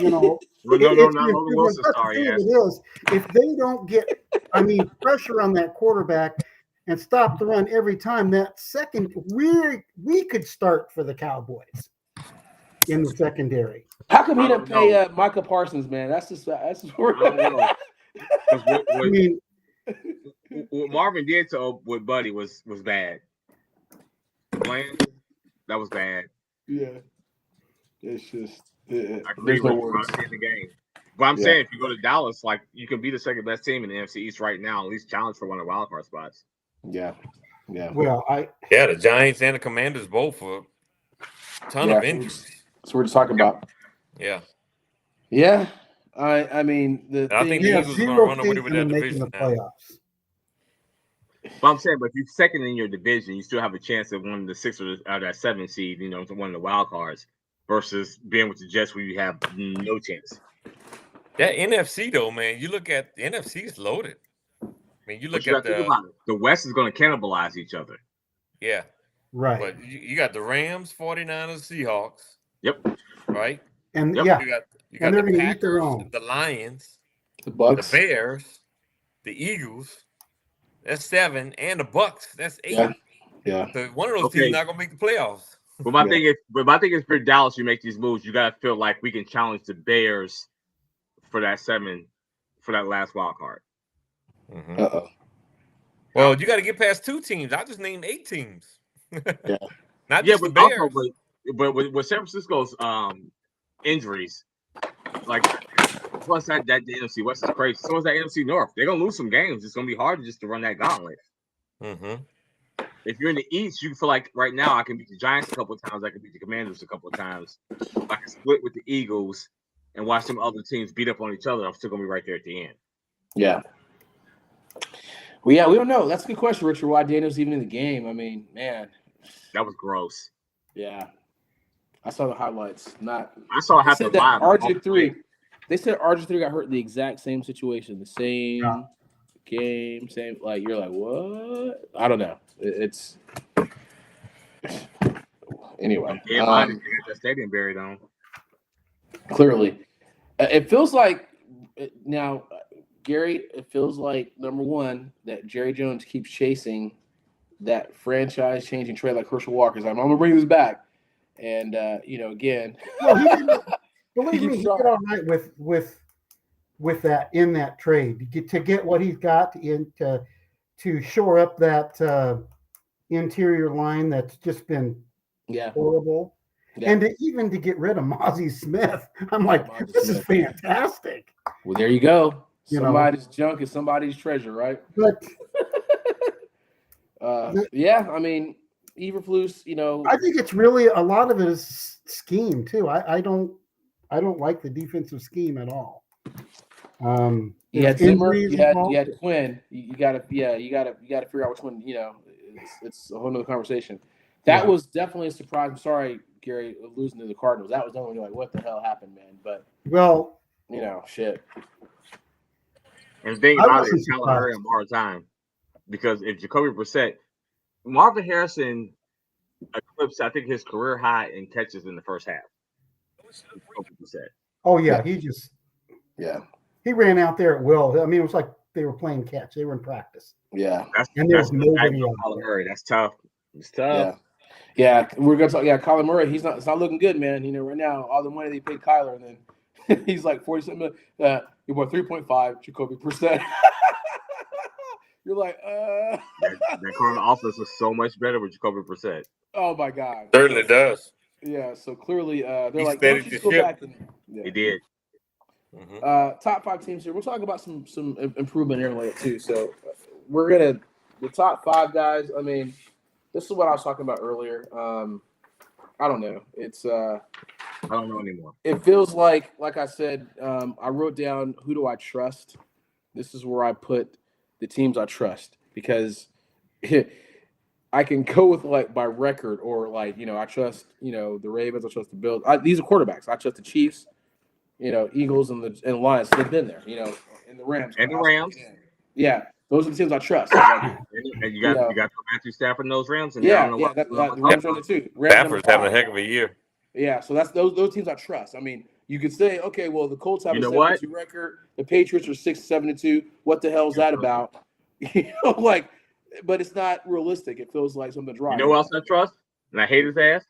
Speaker 3: Well, no, not Logan Wilson star yet.
Speaker 4: It is if they don't get, pressure on that quarterback and stop the run every time. That second, we could start for the Cowboys in the secondary.
Speaker 2: How come he didn't pay Micah Parsons, man? That's just what
Speaker 3: what Marvin did with Buddy was bad. Bland, that was bad.
Speaker 2: Yeah, it's just
Speaker 3: I agree with in the game. But I'm saying if you go to Dallas, like you can be the second best team in the NFC East right now, at least challenge for one of the wild card spots.
Speaker 2: Yeah.
Speaker 4: Well,
Speaker 1: the Giants and the Commanders both for a ton of injuries.
Speaker 2: That's what we're just talking about.
Speaker 1: Yeah.
Speaker 2: Yeah. I think
Speaker 1: the Eagles are going to run away with that division now.
Speaker 4: Playoffs.
Speaker 3: But I'm saying, but if you're second in your division, you still have a chance of one of the 6 or that 7 seed, to one of the wild cards, versus being with the Jets where you have no chance.
Speaker 1: That NFC though, man, you look at the NFC is loaded. I mean, you look at
Speaker 3: the West is going to cannibalize each other.
Speaker 1: Yeah.
Speaker 4: Right.
Speaker 1: But you got the Rams, 49ers, Seahawks.
Speaker 3: Yep.
Speaker 1: Right.
Speaker 4: And
Speaker 1: you got
Speaker 4: they're
Speaker 1: the
Speaker 4: going to eat
Speaker 1: Packers,
Speaker 4: their own.
Speaker 1: the Lions,
Speaker 2: the Bucks,
Speaker 1: the Bears, the Eagles. That's 7, and the Bucks. That's 8.
Speaker 2: Yeah.
Speaker 1: So one of those teams not going to make the playoffs.
Speaker 3: But my thing is, for Dallas, you make these moves, you got to feel like we can challenge the Bears for that 7, for that last wild card.
Speaker 1: Mm-hmm. Well, you got to get past 2 teams. I just named 8 teams.
Speaker 2: Yeah.
Speaker 1: Not just the Bears.
Speaker 3: Also, but with San Francisco's injuries, like plus that the NFC West is crazy. So is that NFC North. They're gonna lose some games. It's gonna be hard just to run that gauntlet.
Speaker 1: Mm-hmm.
Speaker 3: If you're in the East, you feel like right now I can beat the Giants a couple of times. I can beat the Commanders a couple of times. I can split with the Eagles and watch some other teams beat up on each other. I'm still gonna be right there at the end.
Speaker 2: Yeah. Well, yeah, we don't know. That's a good question, Richard. Why Daniel's even in the game? I mean, man,
Speaker 3: that was gross.
Speaker 2: Yeah, I saw the highlights.
Speaker 3: I saw it happen live.
Speaker 2: RG3. They said RG3 got hurt in the exact same situation, the same game, same. Like you're like, what? I don't know. It's anyway.
Speaker 3: Yeah, that stadium buried on.
Speaker 2: Clearly, it feels like now, Gary. It feels like number one that Jerry Jones keeps chasing that franchise-changing trade like Herschel Walker. I'm gonna bring this back, and again.
Speaker 4: Believe me, he did all right with that in that trade to get what he's got to shore up that interior line that's just been horrible, and to get rid of Mozzie Smith. I'm like, this is fantastic.
Speaker 2: Well, there you go. Somebody's junk is somebody's treasure, right?
Speaker 4: But
Speaker 2: I mean, Eberflus,
Speaker 4: I think it's really a lot of it is scheme too. I don't like the defensive scheme at all.
Speaker 2: You had Zimmer, you had Quinn. You gotta figure out which one. It's a whole nother conversation. That was definitely a surprise. I'm sorry, Gary, losing to the Cardinals. That was the one you're like, what the hell happened, man? But shit.
Speaker 3: And the thing about it is Kyler Murray on borrowed time, because if Jacoby Brissett, Marvin Harrison eclipsed, I think, his career high in catches in the first half.
Speaker 4: Oh yeah, he ran out there at will. I mean, it was like they were playing catch. They were in practice.
Speaker 2: Yeah,
Speaker 4: and there was nobody on
Speaker 3: Kyler Murray. That's tough. It's tough.
Speaker 2: Yeah, we're gonna talk. Yeah, Kyler Murray. It's not looking good, man. Right now, all the money they paid Kyler, and then he's like 47 million. You bought 3.5 Jacoby Brissett. You're like,
Speaker 3: That Cardinal offense was so much better with Jacoby Brissett.
Speaker 2: Oh my God,
Speaker 1: certainly does.
Speaker 2: Yeah, so clearly they're
Speaker 1: he
Speaker 2: like, let's just go back and
Speaker 3: he did.
Speaker 2: Mm-hmm. Top 5 teams here. We'll talk about some improvement here later too. So we're gonna the top 5 guys. I mean, this is what I was talking about earlier. I don't know. It's
Speaker 3: I don't know anymore.
Speaker 2: It feels like I said, I wrote down who do I trust. This is where I put the teams I trust, because I can go with like by record or like, I trust, the Ravens, I trust the Bills. These are quarterbacks. I trust the Chiefs, Eagles and Lions. They've been there, and the Rams.
Speaker 3: And the Rams.
Speaker 2: Yeah, those are the teams I trust.
Speaker 3: And you got Matthew Stafford and those Rams. And
Speaker 2: the Rams are on the two.
Speaker 1: Stafford's having a heck of a year.
Speaker 2: Yeah, so that's those teams I trust. I mean, you could say, okay, well, the Colts have a 7-2 record. The Patriots are 6-7-2. What the hell is that about? But it's not realistic. It feels like something's wrong.
Speaker 3: You know what else I trust? And I hate his ass?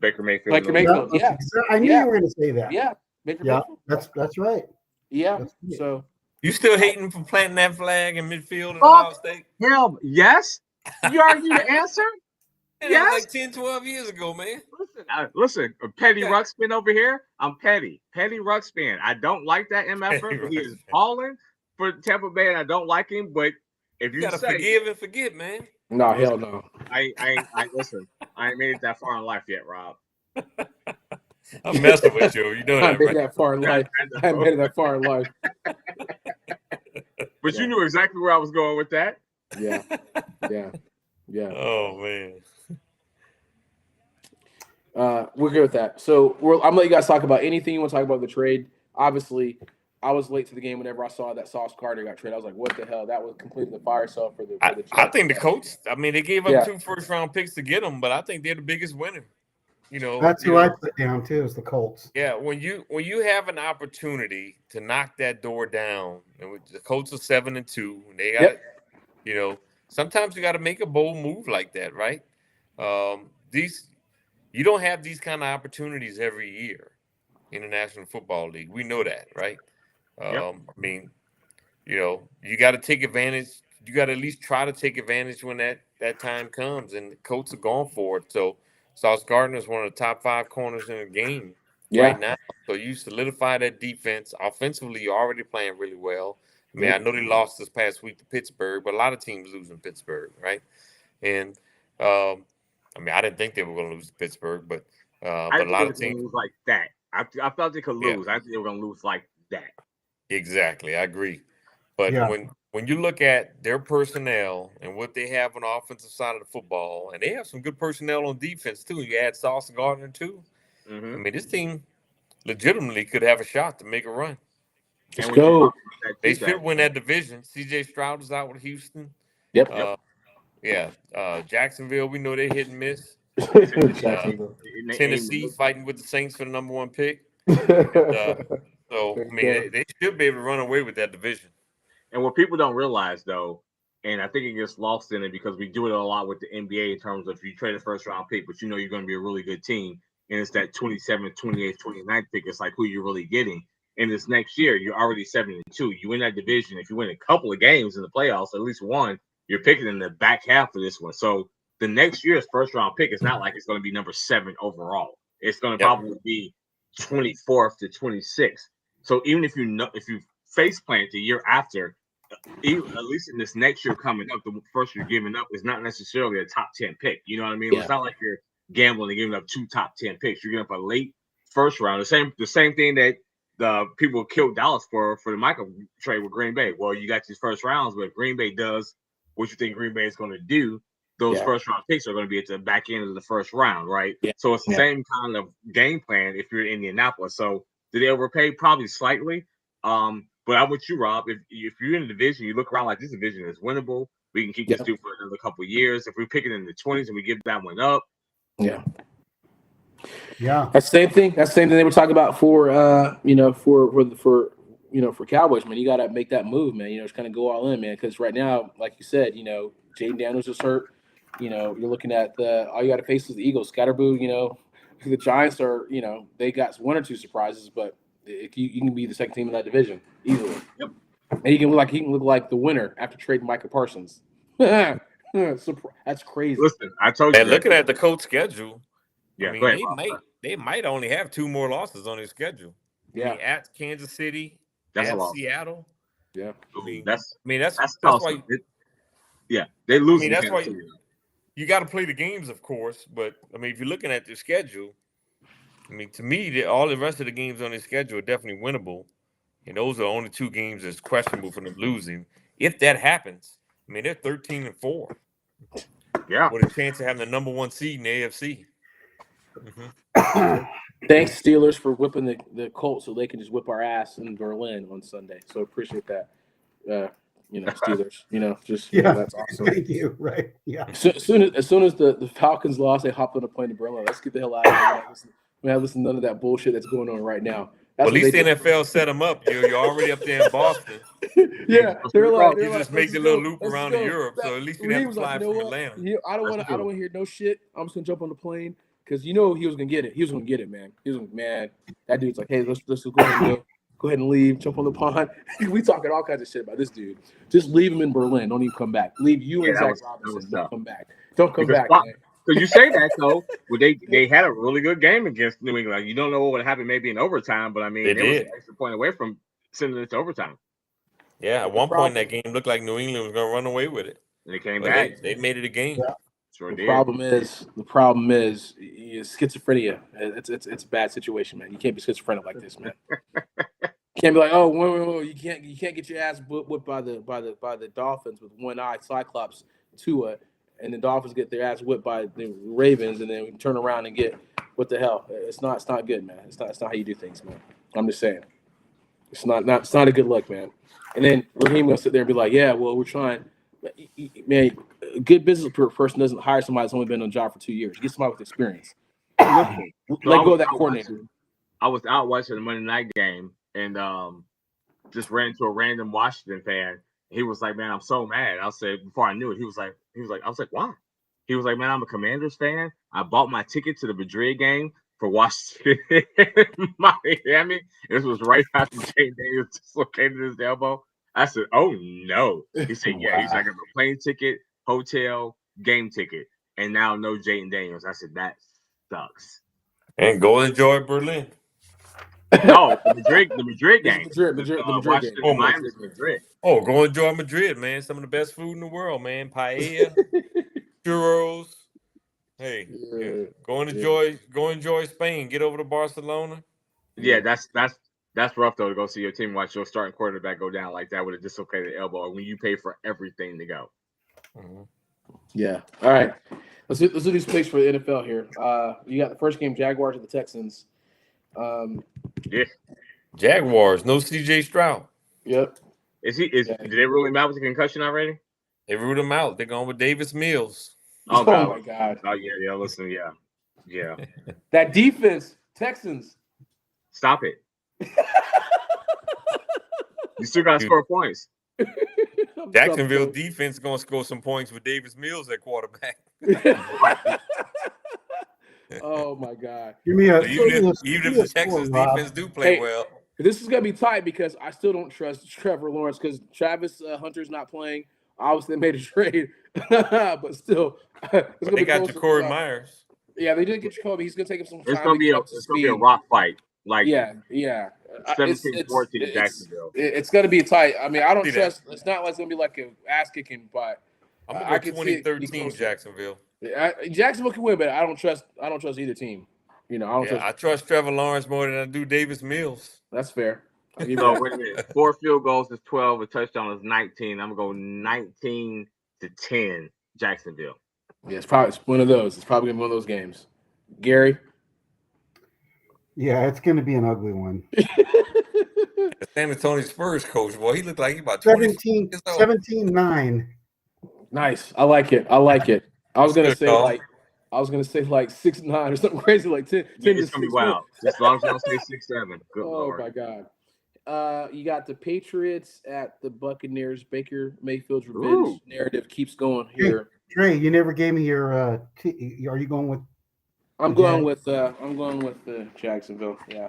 Speaker 3: Baker Mayfield.
Speaker 2: Yeah.
Speaker 4: I knew you were going to say that.
Speaker 2: Yeah. Baker Mayfield.
Speaker 4: That's right.
Speaker 2: Yeah. So
Speaker 1: you still hating for planting that flag in midfield at Ohio State?
Speaker 3: Hell, yes. You already knew the answer?
Speaker 1: Yes. Like 10, 12 years ago, man.
Speaker 3: Listen, Petty Ruxpin over here. I'm Petty Ruxpin. I don't like that MFer. He is balling for Tampa Bay, and I don't like him. But if you
Speaker 1: gotta forgive and forget, man.
Speaker 2: No, hell no.
Speaker 3: I listen. I ain't made it that far in life yet, Rob.
Speaker 1: I'm messing with you. You know that,
Speaker 2: I made that far in life. I made it that far in life.
Speaker 3: But you knew exactly where I was going with that.
Speaker 2: Yeah.
Speaker 1: Oh man.
Speaker 2: We're good with that. So I'm gonna let you guys talk about anything you want to talk about the trade. Obviously, I was late to the game whenever I saw that Sauce Gardner got traded. I was like, what the hell? That was completely the fire sale for the
Speaker 1: I think the coach, I mean, they gave up 2 first-round picks to get him, but I think they're the biggest winner.
Speaker 4: That's who I put down too, is the Colts.
Speaker 1: Yeah, when you have an opportunity to knock that door down, and the Colts are 7-2, and they got, sometimes you got to make a bold move like that, right? You don't have these kind of opportunities every year in the National Football League. We know that, right? I mean, you got to take advantage. You got to at least try to take advantage when that time comes, and the Colts are going for it. So Sauce Gardner is one of the top 5 corners in the game right now. So you solidify that defense. Offensively, you're already playing really well. I mean, I know they lost this past week to Pittsburgh, but a lot of teams lose in Pittsburgh, right? And I mean, I didn't think they were going to lose to Pittsburgh, but a lot of teams
Speaker 3: lose like that. I felt they could lose. I think they were going to lose like that.
Speaker 1: Exactly, I agree. But when you look at their personnel and what they have on the offensive side of the football, and they have some good personnel on defense too. You add Sauce Gardner too.
Speaker 3: Mm-hmm.
Speaker 1: I mean, this team legitimately could have a shot to make a run.
Speaker 2: Let's go.
Speaker 1: They should win that division. C.J. Stroud is out with Houston.
Speaker 2: Yep.
Speaker 1: Jacksonville, we know they hit and miss. Tennessee fighting with the Saints for the number 1 pick. So, I mean, they should be able to run away with that division.
Speaker 3: And what people don't realize, though, and I think it gets lost in it because we do it a lot with the NBA in terms of if you trade a first-round pick, but you're going to be a really good team, and it's that 27th, 28th, 29th pick. It's like who you're really getting. And this next year, you're already 7-2. You win that division. If you win a couple of games in the playoffs, at least one, you're picking in the back half of this one. So the next year's first-round pick is not like it's going to be number 7 overall. It's going to probably be 24th to 26th. So even if you face plant the year after, at least in this next year coming up, the first you're giving up is not necessarily a top 10 pick. You know what I mean? Yeah. It's not like you're gambling and giving up 2 top 10 picks. You're giving up a late first round. The same thing that the people killed Dallas for the Michael trade with Green Bay. Well, you got these first rounds, but if Green Bay does what you think Green Bay is going to do, those first round picks are going to be at the back end of the first round, right? Yeah. So it's the same kind of game plan if you're in Indianapolis. So did they overpay? Probably slightly. But I'm with you, Rob. If you're in a division, you look around like this division is winnable. We can keep this dude for another couple of years. If we pick it in the 20s and we give that one up.
Speaker 2: Yeah.
Speaker 4: That's
Speaker 2: the same thing. That's the same thing they were talking about for Cowboys, man. You got to make that move, man. Just kind of go all in, man. Because right now, like you said, Jaden Daniels is hurt. You're looking at all you got to face is the Eagles. Scatterboo, the Giants are, they got 1 or 2 surprises, but you can be the second team in that division easily. Yep. And he can look like the winner after trading Micah Parsons. That's crazy.
Speaker 3: Listen, I told you.
Speaker 1: And looking at the Colts schedule,
Speaker 3: I
Speaker 1: mean, they might only have 2 more losses on their schedule.
Speaker 2: Yeah,
Speaker 1: at Kansas City, at Seattle.
Speaker 2: Yeah,
Speaker 1: that's why.
Speaker 3: They lose.
Speaker 1: I mean, that's why you got to play the games, of course. But I mean, if you're looking at the schedule, I mean, to me, all the rest of the games on their schedule are definitely winnable. And those are the only 2 games that's questionable for them losing. If that happens, I mean, they're 13-4.
Speaker 3: Yeah.
Speaker 1: With a chance of having the number 1 seed in the AFC.
Speaker 2: Thanks, Steelers, for whipping the Colts so they can just whip our ass in Berlin on Sunday. So appreciate that. Steelers. That's awesome.
Speaker 4: Thank you. Right. Yeah.
Speaker 2: As soon as the Falcons lost, they hopped on a plane to Berlin. Let's get the hell out of here. We're not listening to none of that bullshit that's going on right now.
Speaker 1: Well, at least the NFL set them up. You're already up there in Boston.
Speaker 2: Yeah, they're like,
Speaker 1: you just make the little loop around in Europe, so at least you didn't have to fly from Atlanta.
Speaker 2: I don't want to hear no shit. I'm just gonna jump on the plane because he was gonna get it. He was gonna get it, man. He was gonna, man. That dude's like, hey, let's go ahead and leave. Jump on the pond. We talking all kinds of shit about this dude. Just leave him in Berlin. Don't even come back. Leave you and Zach Robinson. Don't come back. Don't come back, man.
Speaker 3: Because you say that though, well, they had a really good game against New England. You don't know what would happen maybe in overtime, but I mean, they were an extra point away from sending it to overtime.
Speaker 1: Yeah, at one point that game looked like New England was going to run away with it.
Speaker 3: And they came back.
Speaker 1: They made it a game. Yeah.
Speaker 3: Sure
Speaker 2: the
Speaker 3: did.
Speaker 2: problem is schizophrenia. It's a bad situation, man. You can't be schizophrenic like this, man. You can't be like, whoa, you can't get your ass whipped by the Dolphins with one eye Cyclops Tua. And the Dolphins get their ass whipped by the Ravens, and then we turn around and get what the hell? It's not good, man. It's not how you do things, man. I'm just saying, it's not a good look, man. And then Raheem will sit there and be like, yeah, well, we're trying. Man, a good business person doesn't hire somebody that's only been on the job for 2 years. Get somebody with experience. Let go of that coordinator.
Speaker 3: I was out watching the Monday night game and just ran into a random Washington fan. He was like, man, I'm so mad. I said, before I knew it, I was like, why? He was like, man, I'm a Commanders fan. I bought my ticket to the Madrid game for Washington, Miami. This was right after Jay Daniels dislocated his elbow. I said, oh, no. He said, yeah. Wow. He's like, I have a plane ticket, hotel, game ticket, and now no Jaden Daniels. I said, that sucks.
Speaker 1: And go enjoy Berlin.
Speaker 3: No, the Madrid game.
Speaker 2: The Madrid game.
Speaker 3: Madrid.
Speaker 1: Oh, go enjoy Madrid, man. Some of the best food in the world, man. Paella, churros. Hey, go enjoy Spain. Get over to Barcelona.
Speaker 3: Yeah, that's rough though to go see your team watch your starting quarterback go down like that with a dislocated elbow when you pay for everything to go.
Speaker 2: Mm-hmm. Yeah. All right. Let's do these picks for the NFL here. You got the first game, Jaguars and the Texans.
Speaker 3: Yeah.
Speaker 1: Jaguars, no CJ Stroud.
Speaker 2: Yep.
Speaker 3: Did they rule him out with a concussion already?
Speaker 1: They ruled him out. They're going with Davis Mills.
Speaker 2: Oh my God.
Speaker 3: Oh yeah. Listen, yeah.
Speaker 2: That defense, Texans.
Speaker 3: Stop it. You still got to score points.
Speaker 1: Jacksonville defense going to score some points with Davis Mills at quarterback.
Speaker 2: Oh my God!
Speaker 1: Even if the Texans defense do play well,
Speaker 2: this is gonna be tight because I still don't trust Trevor Lawrence because Travis Hunter's not playing. Obviously, they made a trade, but still,
Speaker 1: they got Jacory Myers.
Speaker 2: Yeah, they did get Jacoby. He's gonna take him some time.
Speaker 3: It's gonna be a rock fight. Like 17-14 Jacksonville.
Speaker 2: It's gonna be tight. I mean, I don't trust. It's not like it's gonna be like an ass kicking, but
Speaker 1: I'm gonna go 2013 Jacksonville.
Speaker 2: Jacksonville can win, but I don't trust either team.
Speaker 1: I trust Trevor Lawrence more than I do Davis Mills.
Speaker 2: That's fair.
Speaker 3: Wait a minute. 4 field goals is 12. A touchdown is 19. I'm gonna go 19-10 Jacksonville.
Speaker 2: Yeah, it's one of those. It's probably gonna be one of those games. Gary.
Speaker 4: Yeah, it's gonna be an ugly one.
Speaker 1: San Antonio Spurs coach, boy, he looked like he about
Speaker 4: 17-9.
Speaker 2: Nice. I like it. I was gonna say like 6-9 or something crazy like 10.
Speaker 3: It's gonna be wild. As long as you don't say 6-7. Good Lord.
Speaker 2: My God. You got the Patriots at the Buccaneers. Baker Mayfield's revenge narrative keeps going here.
Speaker 4: Hey, Trey, you never gave me your. Are you going with?
Speaker 2: I'm going with Jacksonville. Yeah,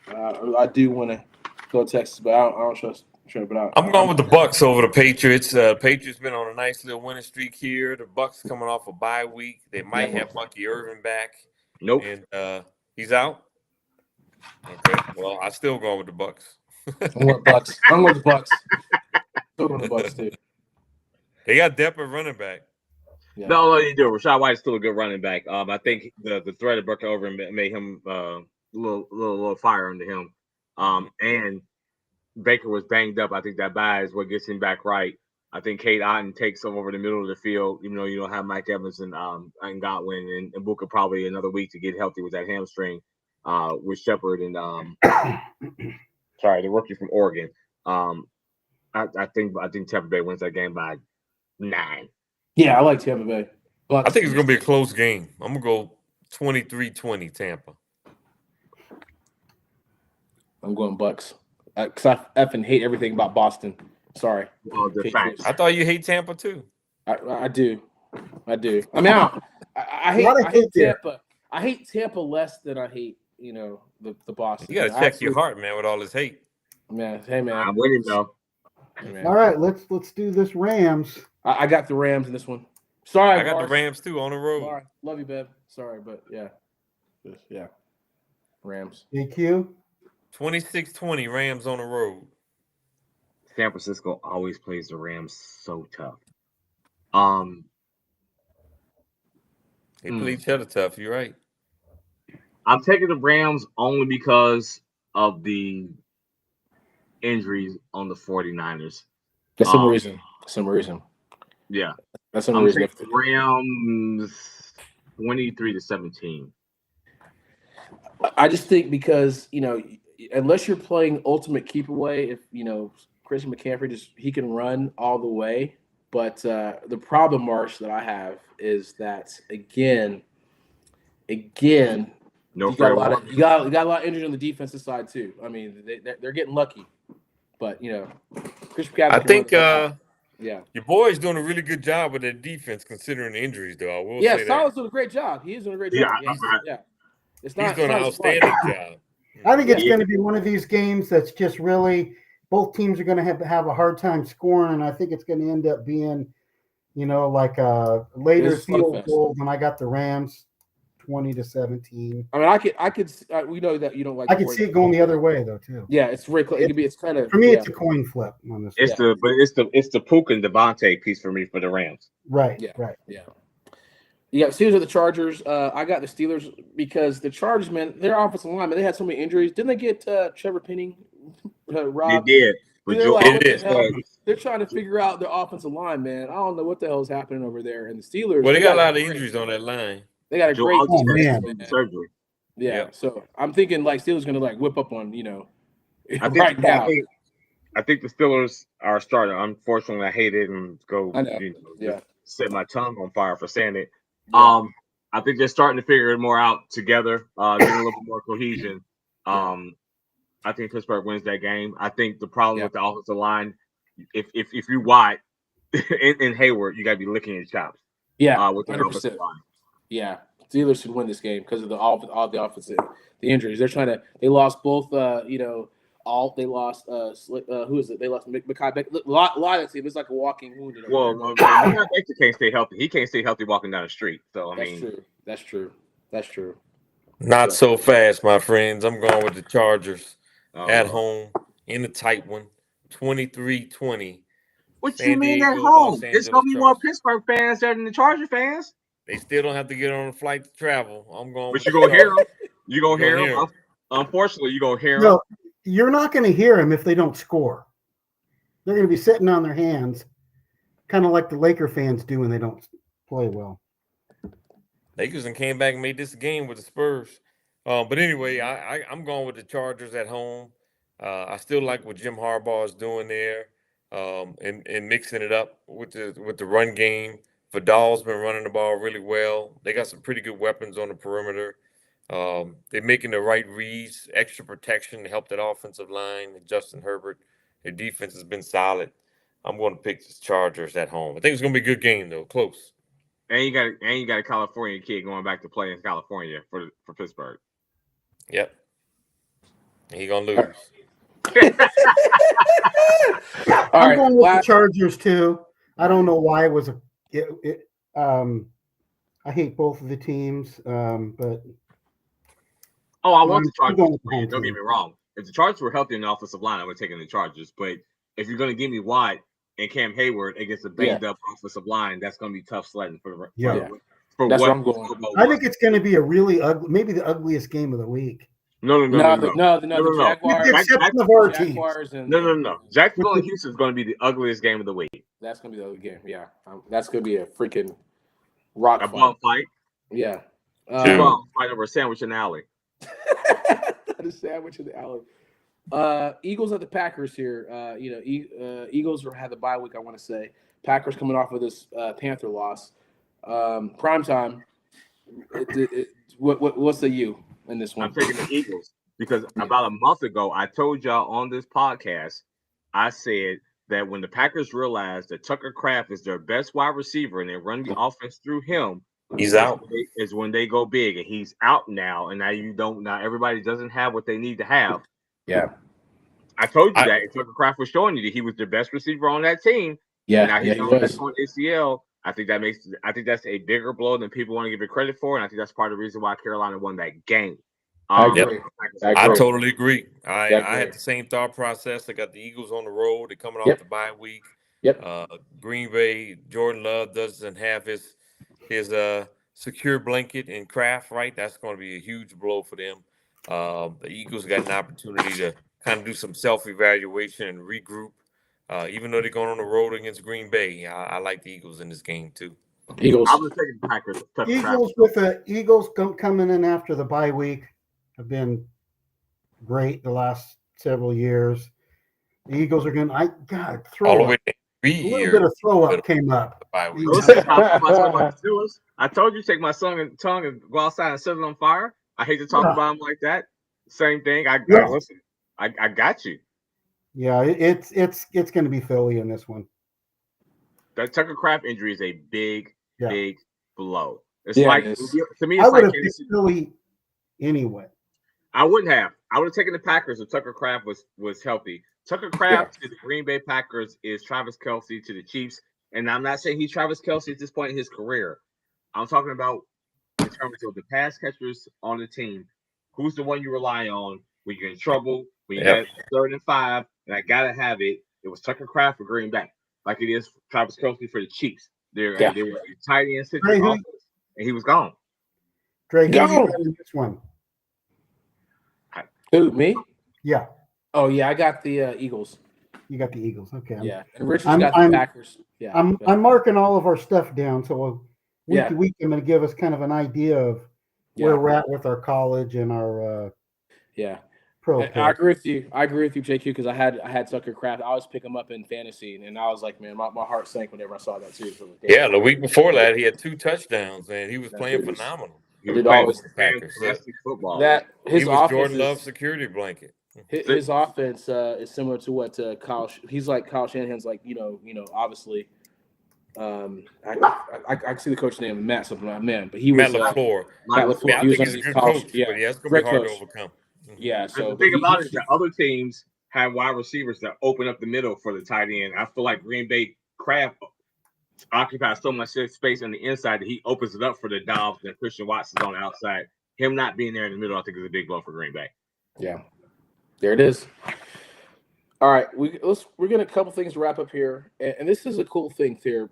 Speaker 2: I do want to go Texas, but I don't trust.
Speaker 1: I'm going with the Bucs over the Patriots. Patriots been on a nice little winning streak here. The Bucs coming off a bye week. They might have Bucky Irvin back.
Speaker 3: Nope.
Speaker 1: And he's out. Okay. Well, I'm still going with the Bucs.
Speaker 2: I'm going with the Bucs. Still going with the Bucs too.
Speaker 1: They got depth at running back.
Speaker 3: Yeah. No, you do. Rashad White is still a good running back. I think the threat of Bucky Irvin made him a little fire under him. And Baker was banged up. I think that bye is what gets him back right. I think Cade Otton takes him over the middle of the field, even though you don't have Mike Evans and Godwin and Booker probably another week to get healthy with that hamstring. with Shepard and sorry, the rookie from Oregon. I think Tampa Bay wins that game by 9.
Speaker 2: Yeah, I like Tampa Bay.
Speaker 1: I think it's gonna be a close game. I'm gonna go 23-20 Tampa.
Speaker 2: I'm going Bucks. Because I effing hate everything about Boston. Sorry.
Speaker 3: Well, the facts.
Speaker 1: I thought you hate Tampa too.
Speaker 2: I do. I mean, I hate Tampa. I hate Tampa less than I hate, the Boston.
Speaker 1: You gotta check your heart, man, with all this hate.
Speaker 2: Man, hey man.
Speaker 3: I'm winning though.
Speaker 2: Hey,
Speaker 4: all right, let's do this Rams.
Speaker 2: I got the Rams in this one. Sorry,
Speaker 1: I got the Rams too on the road.
Speaker 2: Sorry. Love you, babe. Sorry, but yeah. Rams.
Speaker 4: AQ.
Speaker 1: 26-20 Rams on the road.
Speaker 3: San Francisco always plays the Rams so tough.
Speaker 1: They play each other tough. You're right.
Speaker 3: I'm taking the Rams only because of the injuries on the 49ers.
Speaker 2: That's some reason.
Speaker 3: Yeah.
Speaker 2: That's some reason.
Speaker 3: Rams 23-17.
Speaker 2: I just think because, unless you're playing ultimate keep away, if, Christian McCaffrey he can run all the way. But the problem, Marsh, that I have is that, again, you got a lot of injuries on the defensive side too. I mean, they're getting lucky, but Christian McCaffrey.
Speaker 1: I think
Speaker 2: yeah,
Speaker 1: your boy's doing a really good job with their defense considering the injuries, though. I will say
Speaker 2: Saul's doing a great job. He is doing a great job. Yeah.
Speaker 1: He's doing an outstanding job.
Speaker 4: I think it's going to be one of these games that's just really both teams are going to have a hard time scoring, and I think it's going to end up being, like a later field goal. And I got the Rams 20-17.
Speaker 2: I mean, I could. We know that you don't like.
Speaker 4: I could see it going the other way though too.
Speaker 2: Yeah, it's very close. It's kind of
Speaker 4: for me. It's a coin flip on this.
Speaker 3: It's the Puka and Devontae piece for me for the Rams.
Speaker 4: Right.
Speaker 2: Yeah.
Speaker 4: Right.
Speaker 2: Yeah. Yeah, Steelers or the Chargers. I got the Steelers because the Chargers, man, their offensive line, man, they had so many injuries. Didn't they get Trevor Penning? Rob?
Speaker 3: They did.
Speaker 2: They're trying to figure out their offensive line, man. I don't know what the hell is happening over there. And the Steelers.
Speaker 1: Well, they got a lot of injuries on that line.
Speaker 2: They got a great
Speaker 3: surgery.
Speaker 2: Yeah, so I'm thinking like Steelers going to whip up on
Speaker 3: I think the Steelers are starting. Unfortunately, I hate it and go. Set my tongue on fire for saying it. Yeah. I think they're starting to figure it more out together, getting a little bit more cohesion. I think Pittsburgh wins that game. I think the problem with the offensive line, if you Watt in Hayward, you got to be licking your chops.
Speaker 2: Yeah,
Speaker 3: with the offensive line.
Speaker 2: Yeah, Steelers should win this game because of all the offensive injuries. They lost both. They lost. Who is it? They lost Mekhi Becton. A lot of that team is like a walking wounded.
Speaker 3: Well, Mekhi Becton can't stay healthy. He can't stay healthy walking down the street. So
Speaker 2: That's true.
Speaker 1: Not so fast, my friends. I'm going with the Chargers at home in a tight one, 23-20.
Speaker 3: What you mean at home? It's gonna be more Pittsburgh fans there than the Charger fans.
Speaker 1: They still don't have to get on a flight to travel. I'm going.
Speaker 3: But you're gonna hear them. You're gonna hear them. Unfortunately, you're gonna hear them.
Speaker 4: No, you're not going to hear them if they don't score. They're going to be sitting on their hands, kind of like the Laker fans do when they don't play well.
Speaker 1: Lakers and came back and made this game with the Spurs. But anyway, I'm going with the Chargers at home. I still like what Jim Harbaugh is doing there, and mixing it up with the run game. Vidal's been running the ball really well. They got some pretty good weapons on the perimeter. They're making the right reads, extra protection to help that offensive line. And Justin Herbert, their defense has been solid. I'm going to pick the Chargers at home. I think it's going to be a good game though, close.
Speaker 3: And you got a California kid going back to play in California for Pittsburgh.
Speaker 1: Yep. And he's gonna lose.
Speaker 4: I'm going with the Chargers too. I don't know why it was I hate both of the teams, but
Speaker 3: I want the Chargers. Don't get me wrong. If the Chargers were healthy in the offensive line, I would take in the Chargers. But if you're going to give me Watt and Cam Hayward against a banged up offensive line, that's going to be tough sledding for
Speaker 2: that's where I'm going.
Speaker 4: I think it's going to be a really ugly, maybe the ugliest game of the week.
Speaker 3: No.
Speaker 2: The
Speaker 3: Jaguars No. Jacksonville and Houston is going to be the ugliest game of the week.
Speaker 2: That's going to be the ugly game. Yeah, that's going to be a freaking rock
Speaker 3: ball fight.
Speaker 2: Yeah,
Speaker 3: fight over a sandwich in the alley.
Speaker 2: a sandwich in the alley. Eagles at the Packers here. Eagles had the bye week, I want to say. Packers coming off of this Panther loss. Prime time. What's the U in this one?
Speaker 3: I'm taking the Eagles because about a month ago, I told y'all on this podcast, I said that when the Packers realized that Tucker Kraft is their best wide receiver and they run the offense through him,
Speaker 1: he's out.
Speaker 3: Is when they go big, and he's out now. And now everybody doesn't have what they need to have.
Speaker 2: Yeah.
Speaker 3: I told you that. Tucker Kraft was showing you that he was the best receiver on that team.
Speaker 2: Yeah.
Speaker 3: Now he's
Speaker 2: he
Speaker 3: on ACL. I think that's a bigger blow than people want to give it credit for, and I think that's part of the reason why Carolina won that game.
Speaker 2: I agree.
Speaker 1: I totally agree. I had the same thought process. I got the Eagles on the road. They're coming off the bye week.
Speaker 2: Yep.
Speaker 1: Green Bay, Jordan Love doesn't have his secure blanket in Kraft, right? That's going to be a huge blow for them. The Eagles got an opportunity to kind of do some self-evaluation and regroup. Even though they're going on the road against Green Bay, I like the Eagles in this game too.
Speaker 3: Eagles. I'm going to take the Packers.
Speaker 4: Eagles coming in after the bye week have been great the last several years. The Eagles are going to throw
Speaker 1: all the
Speaker 4: up.
Speaker 1: way to
Speaker 4: a little bit of throw up came up.
Speaker 3: I told you to take my tongue and go outside and set it on fire. I hate to talk about them like that. Same thing. Listen. I got you.
Speaker 4: Yeah, it's going to be Philly in this one.
Speaker 3: That Tucker Kraft injury is a big blow. It's to me.
Speaker 4: I would have picked Philly anyway.
Speaker 3: I wouldn't have. I would have taken the Packers if Tucker Kraft was healthy. Tucker Kraft to the Green Bay Packers is Travis Kelce to the Chiefs, and I'm not saying he's Travis Kelce at this point in his career. I'm talking about in terms of the pass catchers on the team. Who's the one you rely on when you're in trouble? When you got 3rd and 5, and I gotta have it. It was Tucker Kraft for Green Bay, like it is Travis Kelce for the Chiefs. They were a tight end centric offense, and he was gone.
Speaker 4: Dre, go in this one.
Speaker 2: Who, me?
Speaker 4: Yeah.
Speaker 2: Oh yeah, I got the Eagles.
Speaker 4: You got the Eagles, okay.
Speaker 2: Yeah, and Richard's got the Packers. Yeah,
Speaker 4: I'm marking all of our stuff down, so week to week I'm going to give us kind of an idea of where we're at with our college and our pro.
Speaker 2: I agree with you. JQ, because I had Tucker Kraft. I always pick him up in fantasy, and I was like, man, my heart sank whenever I saw that too.
Speaker 1: The week before that, he had 2 touchdowns, and he was playing phenomenal.
Speaker 3: He was playing with the Packers. Football.
Speaker 2: His
Speaker 1: he was Jordan Love's security blanket.
Speaker 2: His offense is similar to what Kyle. He's like Kyle Shanahan's. Like obviously. I can see the coach name Matt something like man, but he was
Speaker 1: Matt LaFleur.
Speaker 2: He was
Speaker 1: he's a good coach. But it's going to be hard to overcome.
Speaker 2: Yeah. So
Speaker 3: the thing about it is that other teams have wide receivers that open up the middle for the tight end. I feel like Green Bay Kraft occupies so much space on the inside that he opens it up for the Dobbs and Christian Watson's on the outside. Him not being there in the middle, I think, is a big blow for Green Bay.
Speaker 2: Yeah, there it is. All right, we're getting a couple things to wrap up here, and this is a cool thing here.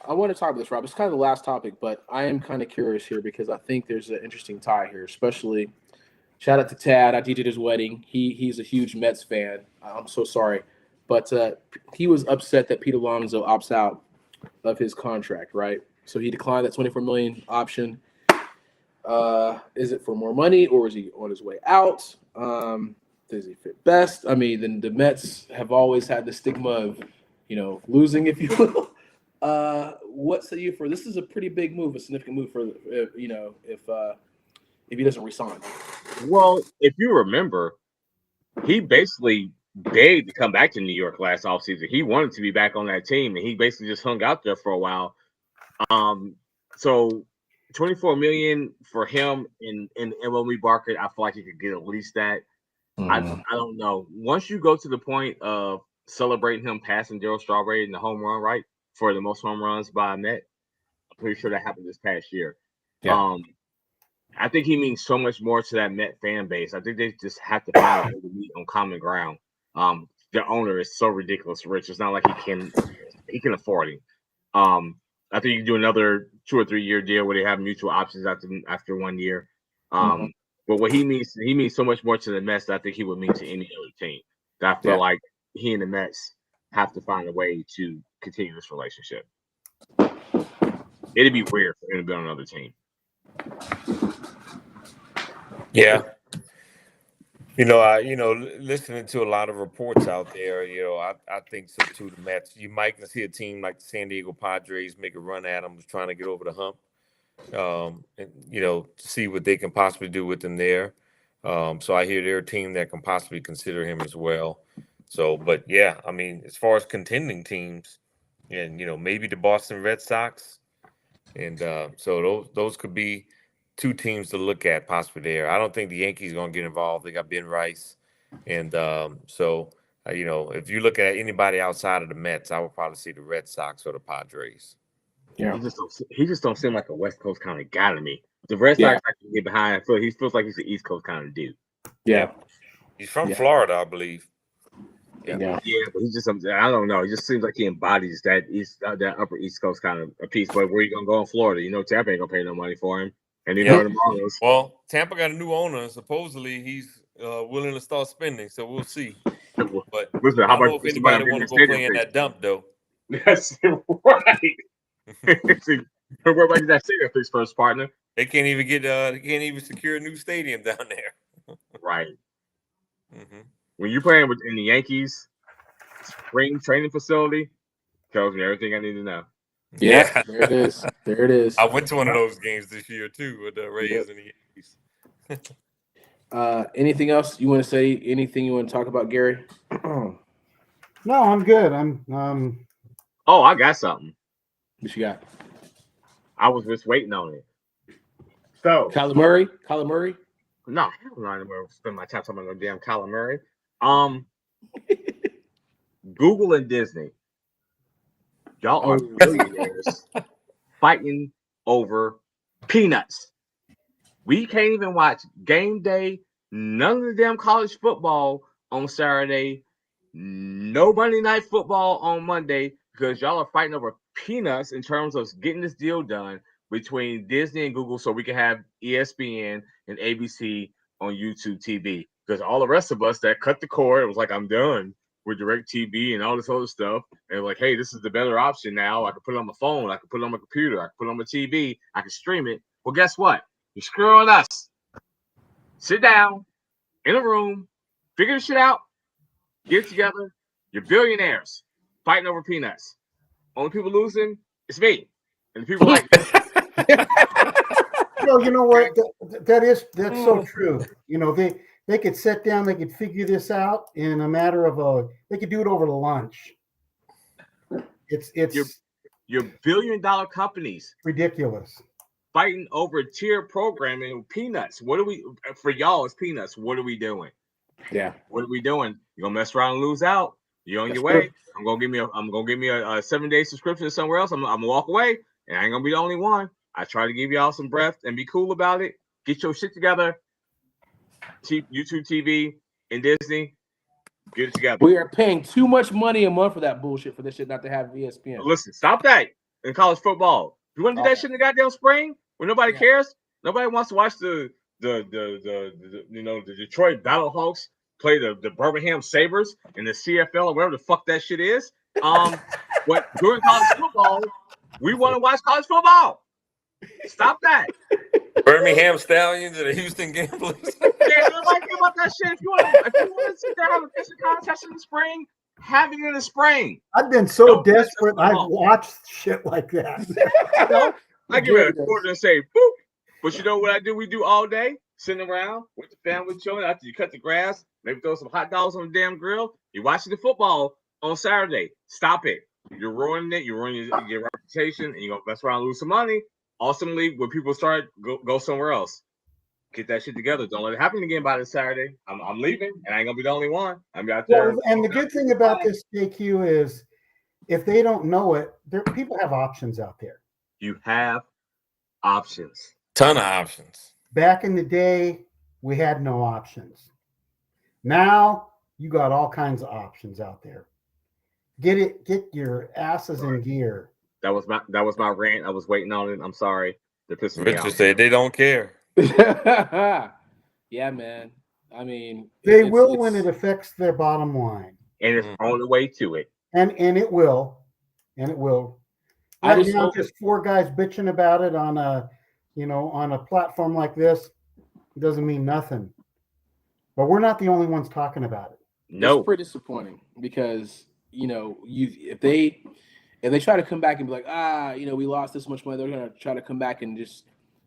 Speaker 2: I want to talk about this, Rob. It's kind of the last topic, but I am kind of curious here because I think there's an interesting tie here, especially. Shout out to Tad. I DJ'd his wedding. He's a huge Mets fan. I'm so sorry, but he was upset that Pete Alonso opts out of his contract, right? So he declined that $24 million option. Is it for more money or is he on his way out? Does he fit best? I mean, then the Mets have always had the stigma of, losing, if you will. What say you for this? Is a pretty big move, a significant move for if he doesn't resign.
Speaker 3: Well, if you remember, he basically begged to come back to New York last offseason. He wanted to be back on that team, and he basically just hung out there for a while. So $24 million for him in MLB market, I feel like he could get at least that. I don't know. Once you go to the point of celebrating him passing Darryl Strawberry in the home run, right, for the most home runs by a Met, I'm pretty sure that happened this past year. Yeah. I think he means so much more to that Met fan base. I think they just have to find a way to meet on common ground. The owner is so ridiculous rich. It's not like he can afford him. I think you can do another 2 or 3 year deal where they have mutual options after 1 year. But what he means so much more to the Mets than I think he would mean to any other team. That I feel like he and the Mets have to find a way to continue this relationship. It'd be weird for him to be on another team.
Speaker 1: Yeah. Listening to a lot of reports out there, I think so too. The Mets, you might see a team like the San Diego Padres make a run at them, trying to get over the hump. And see what they can possibly do with him there. So I hear they're a team that can possibly consider him as well. So, but yeah, I mean, as far as contending teams, and maybe the Boston Red Sox, and so those could be two teams to look at possibly there. I don't think the Yankees are going to get involved. They got Ben Rice, and if you look at anybody outside of the Mets, I would probably see the Red Sox or the Padres.
Speaker 3: Yeah, he just don't seem like a West Coast kind of guy to me. The Red Sox I can get behind. I feel he feels like he's an East Coast kind of dude.
Speaker 2: Yeah,
Speaker 1: he's from Florida, I believe.
Speaker 3: Yeah, but he's just I don't know. It just seems like he embodies that upper East Coast kind of a piece. But where you gonna go in Florida? Tampa ain't gonna pay no money for him. And the Marlins.
Speaker 1: Well, Tampa got a new owner. Supposedly he's willing to start spending, so we'll see. But
Speaker 3: listen,
Speaker 1: I don't know if anybody want to go play in that dump though.
Speaker 3: That's right. Where about that stadium fix first, partner?
Speaker 1: They can't even get. They can't even secure a new stadium down there.
Speaker 3: Right. Mm-hmm. When you're playing in the Yankees spring training facility, tells me everything I need to know.
Speaker 2: Yeah, there it is. There it is.
Speaker 1: I went to one of those games this year too with the Rays and the
Speaker 2: Yankees. Anything else you want to say? Anything you want to talk about, Gary?
Speaker 4: No, I'm good.
Speaker 3: Oh, I got something.
Speaker 2: What you got?
Speaker 3: I was just waiting on it. So
Speaker 2: Kyler Murray?
Speaker 3: No, I don't know. I'm gonna spend my time talking about no damn Kyler Murray. Google and Disney. Y'all are billionaires fighting over peanuts. We can't even watch game day, none of the damn college football on Saturday, no Monday night football on Monday, because y'all are fighting over peanuts in terms of getting this deal done between Disney and Google so we can have ESPN and ABC on YouTube TV. Because all the rest of us that cut the cord, it was like, I'm done with DirecTV and all this other stuff. And like, hey, this is the better option now. I can put it on my phone. I can put it on my computer. I can put it on my TV. I can stream it. Well, guess what? You're screwing us. Sit down in a room, figure this shit out, get it together. You're billionaires fighting over peanuts. Only people losing, it's me. And the people like
Speaker 4: Well, you know what? That's so true. They could sit down, they could figure this out in a matter of they could do it over lunch. It's
Speaker 3: your $1 billion companies
Speaker 4: ridiculous.
Speaker 3: Fighting over tier programming with peanuts. What are we for y'all? It's peanuts. What are we doing?
Speaker 2: Yeah.
Speaker 3: What are we doing? You're gonna mess around and lose out. You're on your way. I'm gonna give me a 7-day subscription to somewhere else. I'm gonna walk away, and I ain't gonna be the only one. I try to give y'all some breath and be cool about it. Get your shit together. YouTube TV and Disney, get it together.
Speaker 2: We are paying too much money a month for that bullshit for this shit not to have ESPN.
Speaker 3: Listen, stop that in college football. You want to do that shit in the goddamn spring when nobody cares? Nobody wants to watch the Detroit Battlehawks play the Birmingham Sabres in the CFL or whatever the fuck that shit is. But during college football, we want to watch college football. Stop that.
Speaker 1: Birmingham Stallions and the Houston Gamblers.
Speaker 3: Yeah, nobody care about that shit. If you want to sit there and have a pitching contest in the spring, have it in the spring.
Speaker 4: I've been so desperate. I've watched shit like that.
Speaker 3: I give it a quarter and say, boop. But you know what I do? We do all day, sitting around with the family chilling. After you cut the grass, maybe throw some hot dogs on the damn grill. You're watching the football on Saturday. Stop it. You're ruining it. You're ruining your reputation, and you're going to mess around and lose some money. Ultimately, when people start, go somewhere else. Get that shit together. Don't let it happen again by this Saturday. I'm leaving, and I ain't going to be the only one. I'm out there.
Speaker 4: Well, and the good thing about this, JQ, is if they don't know it, people have options out there.
Speaker 3: You have options.
Speaker 1: Ton of options.
Speaker 4: Back in the day, we had no options. Now you got all kinds of options out there. Get your asses in gear.
Speaker 3: That was my rant. I was waiting on it. I'm sorry. They're pissing me off.
Speaker 1: Richard said they don't care.
Speaker 2: Yeah, man. I mean,
Speaker 4: they will when it affects their bottom line,
Speaker 3: and it's on the way to it.
Speaker 4: And it will, Right now, just four guys bitching about it on a platform like this doesn't mean nothing. But we're not the only ones talking about it.
Speaker 3: No.
Speaker 2: It's pretty disappointing because if they try to come back and be like, we lost this much money, they're gonna try to come back and just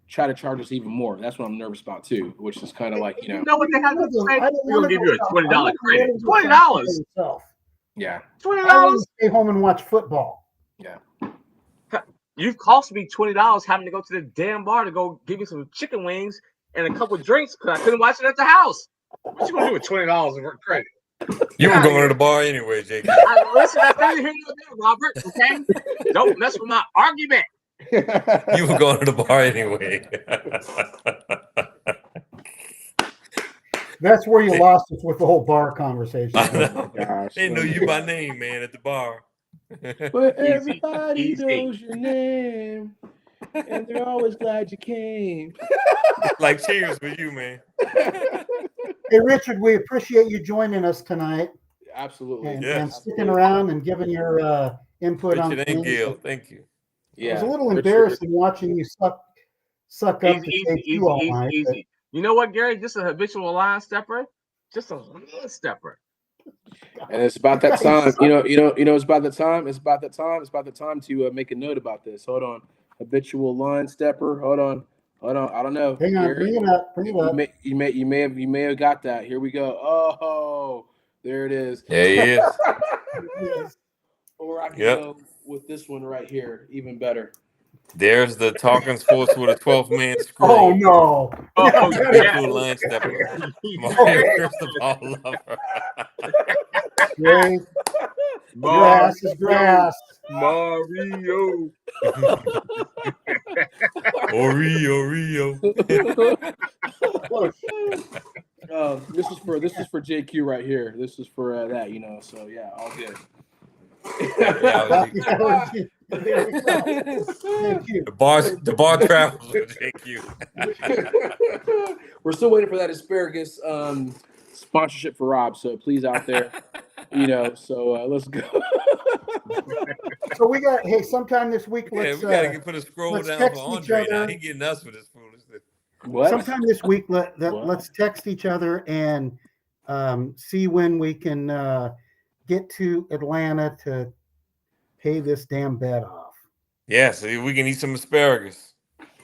Speaker 2: try to charge us even more. That's what I'm nervous about too, which is kind of like
Speaker 3: You know what they have to say? We'll give you a $20 credit. $20.
Speaker 2: Yeah.
Speaker 4: I want to stay home and watch football.
Speaker 2: Yeah.
Speaker 3: You've cost me $20 having to go to the damn bar to go give me some chicken wings and a couple of drinks because I couldn't watch it at the house. What you gonna do with $20 of credit?
Speaker 1: You were going to the bar anyway, Jake.
Speaker 3: Listen, I didn't hear you there, Robert. Okay, don't mess with my argument.
Speaker 1: You were going to the bar anyway.
Speaker 4: That's where you lost us with the whole bar conversation.
Speaker 1: Oh, they know you by name, man, at the bar.
Speaker 2: But everybody knows your name, and they're always glad you came.
Speaker 1: Like cheers for you, man.
Speaker 4: Hey, Richard, we appreciate you joining us tonight.
Speaker 2: Absolutely.
Speaker 4: And sticking around and giving your input on
Speaker 1: Richard and Gil, thank you.
Speaker 2: Yeah.
Speaker 4: It was a little embarrassing watching you suck up to JQ all night.
Speaker 3: Easy. You know what, Gary? Just a habitual line stepper. Just a line stepper.
Speaker 2: And it's about that time. It's about the time. It's about the time. It's about the time to make a note about this. Hold on. Habitual line stepper. Hold on. I don't know.
Speaker 4: Hang on. Bring it up.
Speaker 2: You may have got that. Here we go. Oh, there it is.
Speaker 1: There he is.
Speaker 2: Or I can go with this one right here. Even better.
Speaker 1: There's the Talking Sports with a 12th man screen.
Speaker 4: Oh no!
Speaker 1: Habitual line stepper. Mario Cristobal lover.
Speaker 4: Grass is grass.
Speaker 3: Mario.
Speaker 1: Oreo.
Speaker 2: This is for JQ right here. This is for that, So yeah, all good.
Speaker 1: The bar travels with JQ.
Speaker 2: We're still waiting for that asparagus sponsorship for Rob. So please out there, So let's go.
Speaker 4: So we got sometime this week.
Speaker 1: We gotta put a scroll down for Andre. Now he getting us with this foolishness.
Speaker 2: What?
Speaker 4: Sometime this week, let's text each other and see when we can get to Atlanta to pay this damn bet off.
Speaker 1: Yeah, so we can eat some asparagus.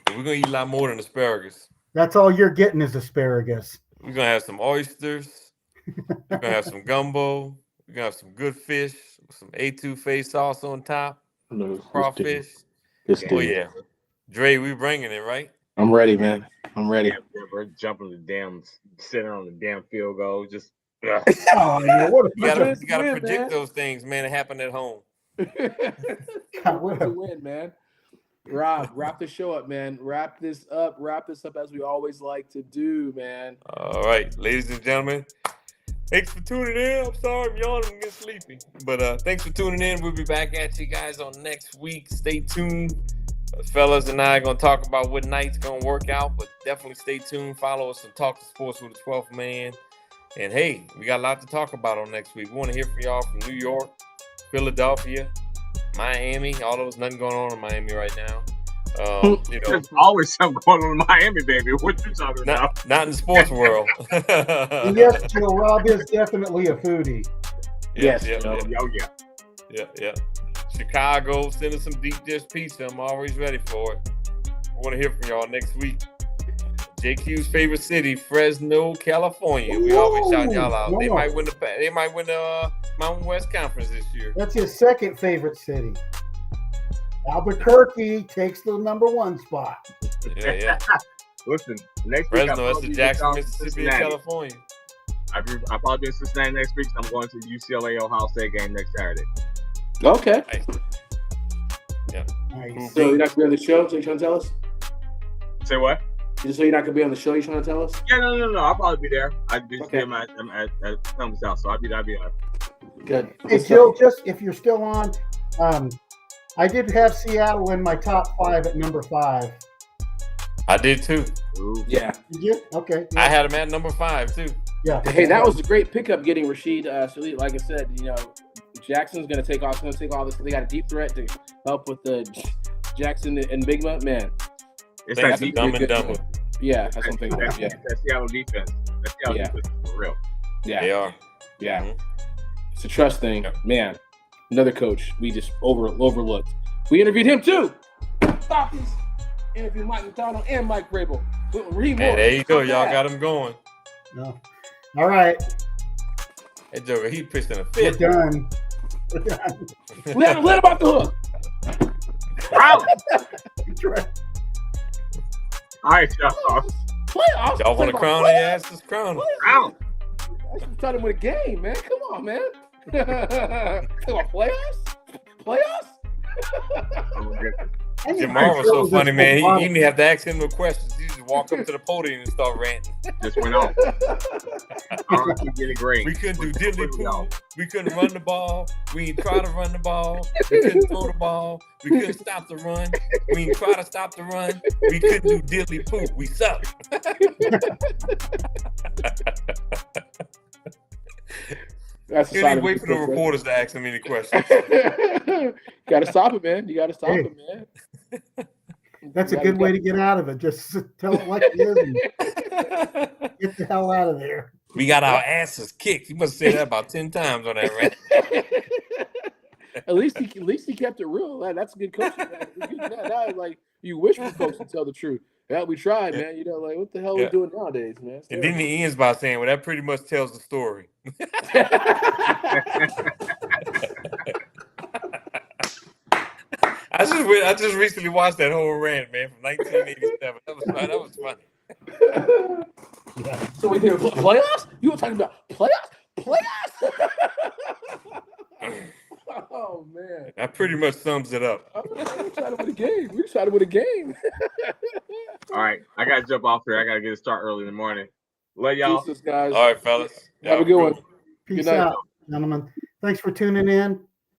Speaker 1: We're gonna eat a lot more than asparagus.
Speaker 4: That's all you're getting is asparagus.
Speaker 1: We're gonna have some oysters. We're gonna have some gumbo. We're gonna have some good fish with some A2 sauce on top. Crawfish. Oh yeah, Dre, we bringing it, right?
Speaker 2: I'm ready, man. I'm ready.
Speaker 3: Yeah, we're jumping the damn center on the damn field goal. Just
Speaker 4: Oh, man,
Speaker 1: you gotta predict those things, man. It happened at home.
Speaker 2: What a win, man. Rob, wrap the show up, man. Wrap this up as we always like to do, man.
Speaker 1: All right, ladies and gentlemen. Thanks for tuning in. I'm sorry I'm yawning, I'm getting sleepy. But thanks for tuning in. We'll be back at you guys on next week. Stay tuned. Fellas and I are going to talk about what night's going to work out, but definitely stay tuned. Follow us and Talk to Sports with the 12th man. And, hey, we got a lot to talk about on next week. We want to hear from y'all from New York, Philadelphia, Miami. All those, nothing going on in Miami right now.
Speaker 3: There's always something going on in Miami, baby. What you talking about?
Speaker 1: Not in the sports world.
Speaker 4: Yes, Rob is definitely a foodie.
Speaker 2: Yes.
Speaker 1: Yeah. Chicago, send us some deep dish pizza. I'm always ready for it. We want to hear from y'all next week. JQ's favorite city, Fresno, California. We always shout y'all out. They might win the Mountain West Conference this year.
Speaker 4: That's his second favorite city. Albuquerque takes the #1 spot.
Speaker 1: Yeah.
Speaker 3: Listen, next
Speaker 1: Fresno,
Speaker 3: week
Speaker 1: that's the Jackson, Mississippi, and California.
Speaker 3: I'll probably be in Cincinnati next week. I'm going to the UCLA Ohio State game next Saturday.
Speaker 2: Okay.
Speaker 1: Nice. Yeah.
Speaker 4: Nice.
Speaker 2: So you're not gonna be on the show? So you're trying to tell us?
Speaker 3: Say what?
Speaker 2: Just so you're not gonna be on the show? You trying to tell us?
Speaker 3: Yeah, no. I'll probably be there. I'm at Films House, so I'll be there.
Speaker 2: Good.
Speaker 4: Hey, Jill, just if you're still on, I did have Seattle in my top 5 at number 5.
Speaker 1: I did too.
Speaker 3: Ooh.
Speaker 2: Yeah.
Speaker 4: Did you? Okay.
Speaker 1: I had him at number 5 too.
Speaker 4: Yeah.
Speaker 2: Hey, that was a great pickup getting Rashid Shalit. Like I said, Jackson's going to take off. He's going to take all this. They got a deep threat to help with the Jackson and Bigma. Man,
Speaker 3: It's
Speaker 1: Thanks
Speaker 3: that
Speaker 1: to Dumb and Dumber.
Speaker 2: Yeah, that's something. Yeah.
Speaker 3: That Seattle defense. Let's see how
Speaker 2: Yeah.
Speaker 3: this is for real.
Speaker 2: Yeah.
Speaker 1: They are.
Speaker 2: Yeah.
Speaker 1: Mhm.
Speaker 2: It's a trust thing.
Speaker 1: Yeah.
Speaker 2: Man, another coach we just overlooked. We interviewed him too. Stop this. Interviewed Mike McDonald and Mike Vrabel.
Speaker 1: Hey, there you go. Y'all got him going.
Speaker 4: No. All right.
Speaker 1: That joker, he pitched in a
Speaker 4: We're
Speaker 1: fit.
Speaker 4: done. We're done.
Speaker 2: Let him off the hook.
Speaker 3: Out.
Speaker 4: That's right.
Speaker 3: All right, y'all.
Speaker 2: Playoffs.
Speaker 1: Y'all want to crown their asses? Crown them.
Speaker 3: Out.
Speaker 2: I should try to win a game, man. Come on, man. Come on, playoffs? Playoffs?
Speaker 3: Oh, my goodness.
Speaker 1: Jamar was so funny, man. He didn't even have to ask him no questions. He just walk up to the podium and start ranting.
Speaker 3: Just went on. All right, keep getting green.
Speaker 1: We couldn't do diddly
Speaker 3: Completely
Speaker 1: poo.
Speaker 3: off.
Speaker 1: We couldn't run the ball. We didn't try to run the ball. We couldn't throw the ball. We couldn't stop the run. We didn't try to stop the run. We couldn't do diddly poo. We suck.
Speaker 2: That's
Speaker 1: He didn't wait for the reporters to ask him any questions.
Speaker 2: Gotta stop it, man. You gotta stop
Speaker 4: Hey.
Speaker 2: it, man.
Speaker 4: That's a good way to get out of it. Just tell it like it is and get the hell out of there.
Speaker 1: We got our asses kicked. You must say that about 10 times on that rant.
Speaker 2: At least he kept it real. That's a good coaching. Now, like you wish for folks to tell the truth. Yeah, we tried, man. You know, like what the hell are we doing nowadays, man? It's
Speaker 1: And then he ends by saying, well, that pretty much tells the story. I just recently watched that whole rant, man, from 1987. That was funny.
Speaker 2: So we did playoffs? You were talking about playoffs? Playoffs? Oh man.
Speaker 1: That pretty much sums it up.
Speaker 2: We're trying to win a game. We're trying to win a game.
Speaker 3: All right, I gotta jump off here. I gotta get a start early in the morning. Love y'all.
Speaker 2: Jesus, guys.
Speaker 1: All right, fellas.
Speaker 2: Have a good one.
Speaker 4: Peace
Speaker 2: Good night.
Speaker 4: out, gentlemen. Thanks for tuning in.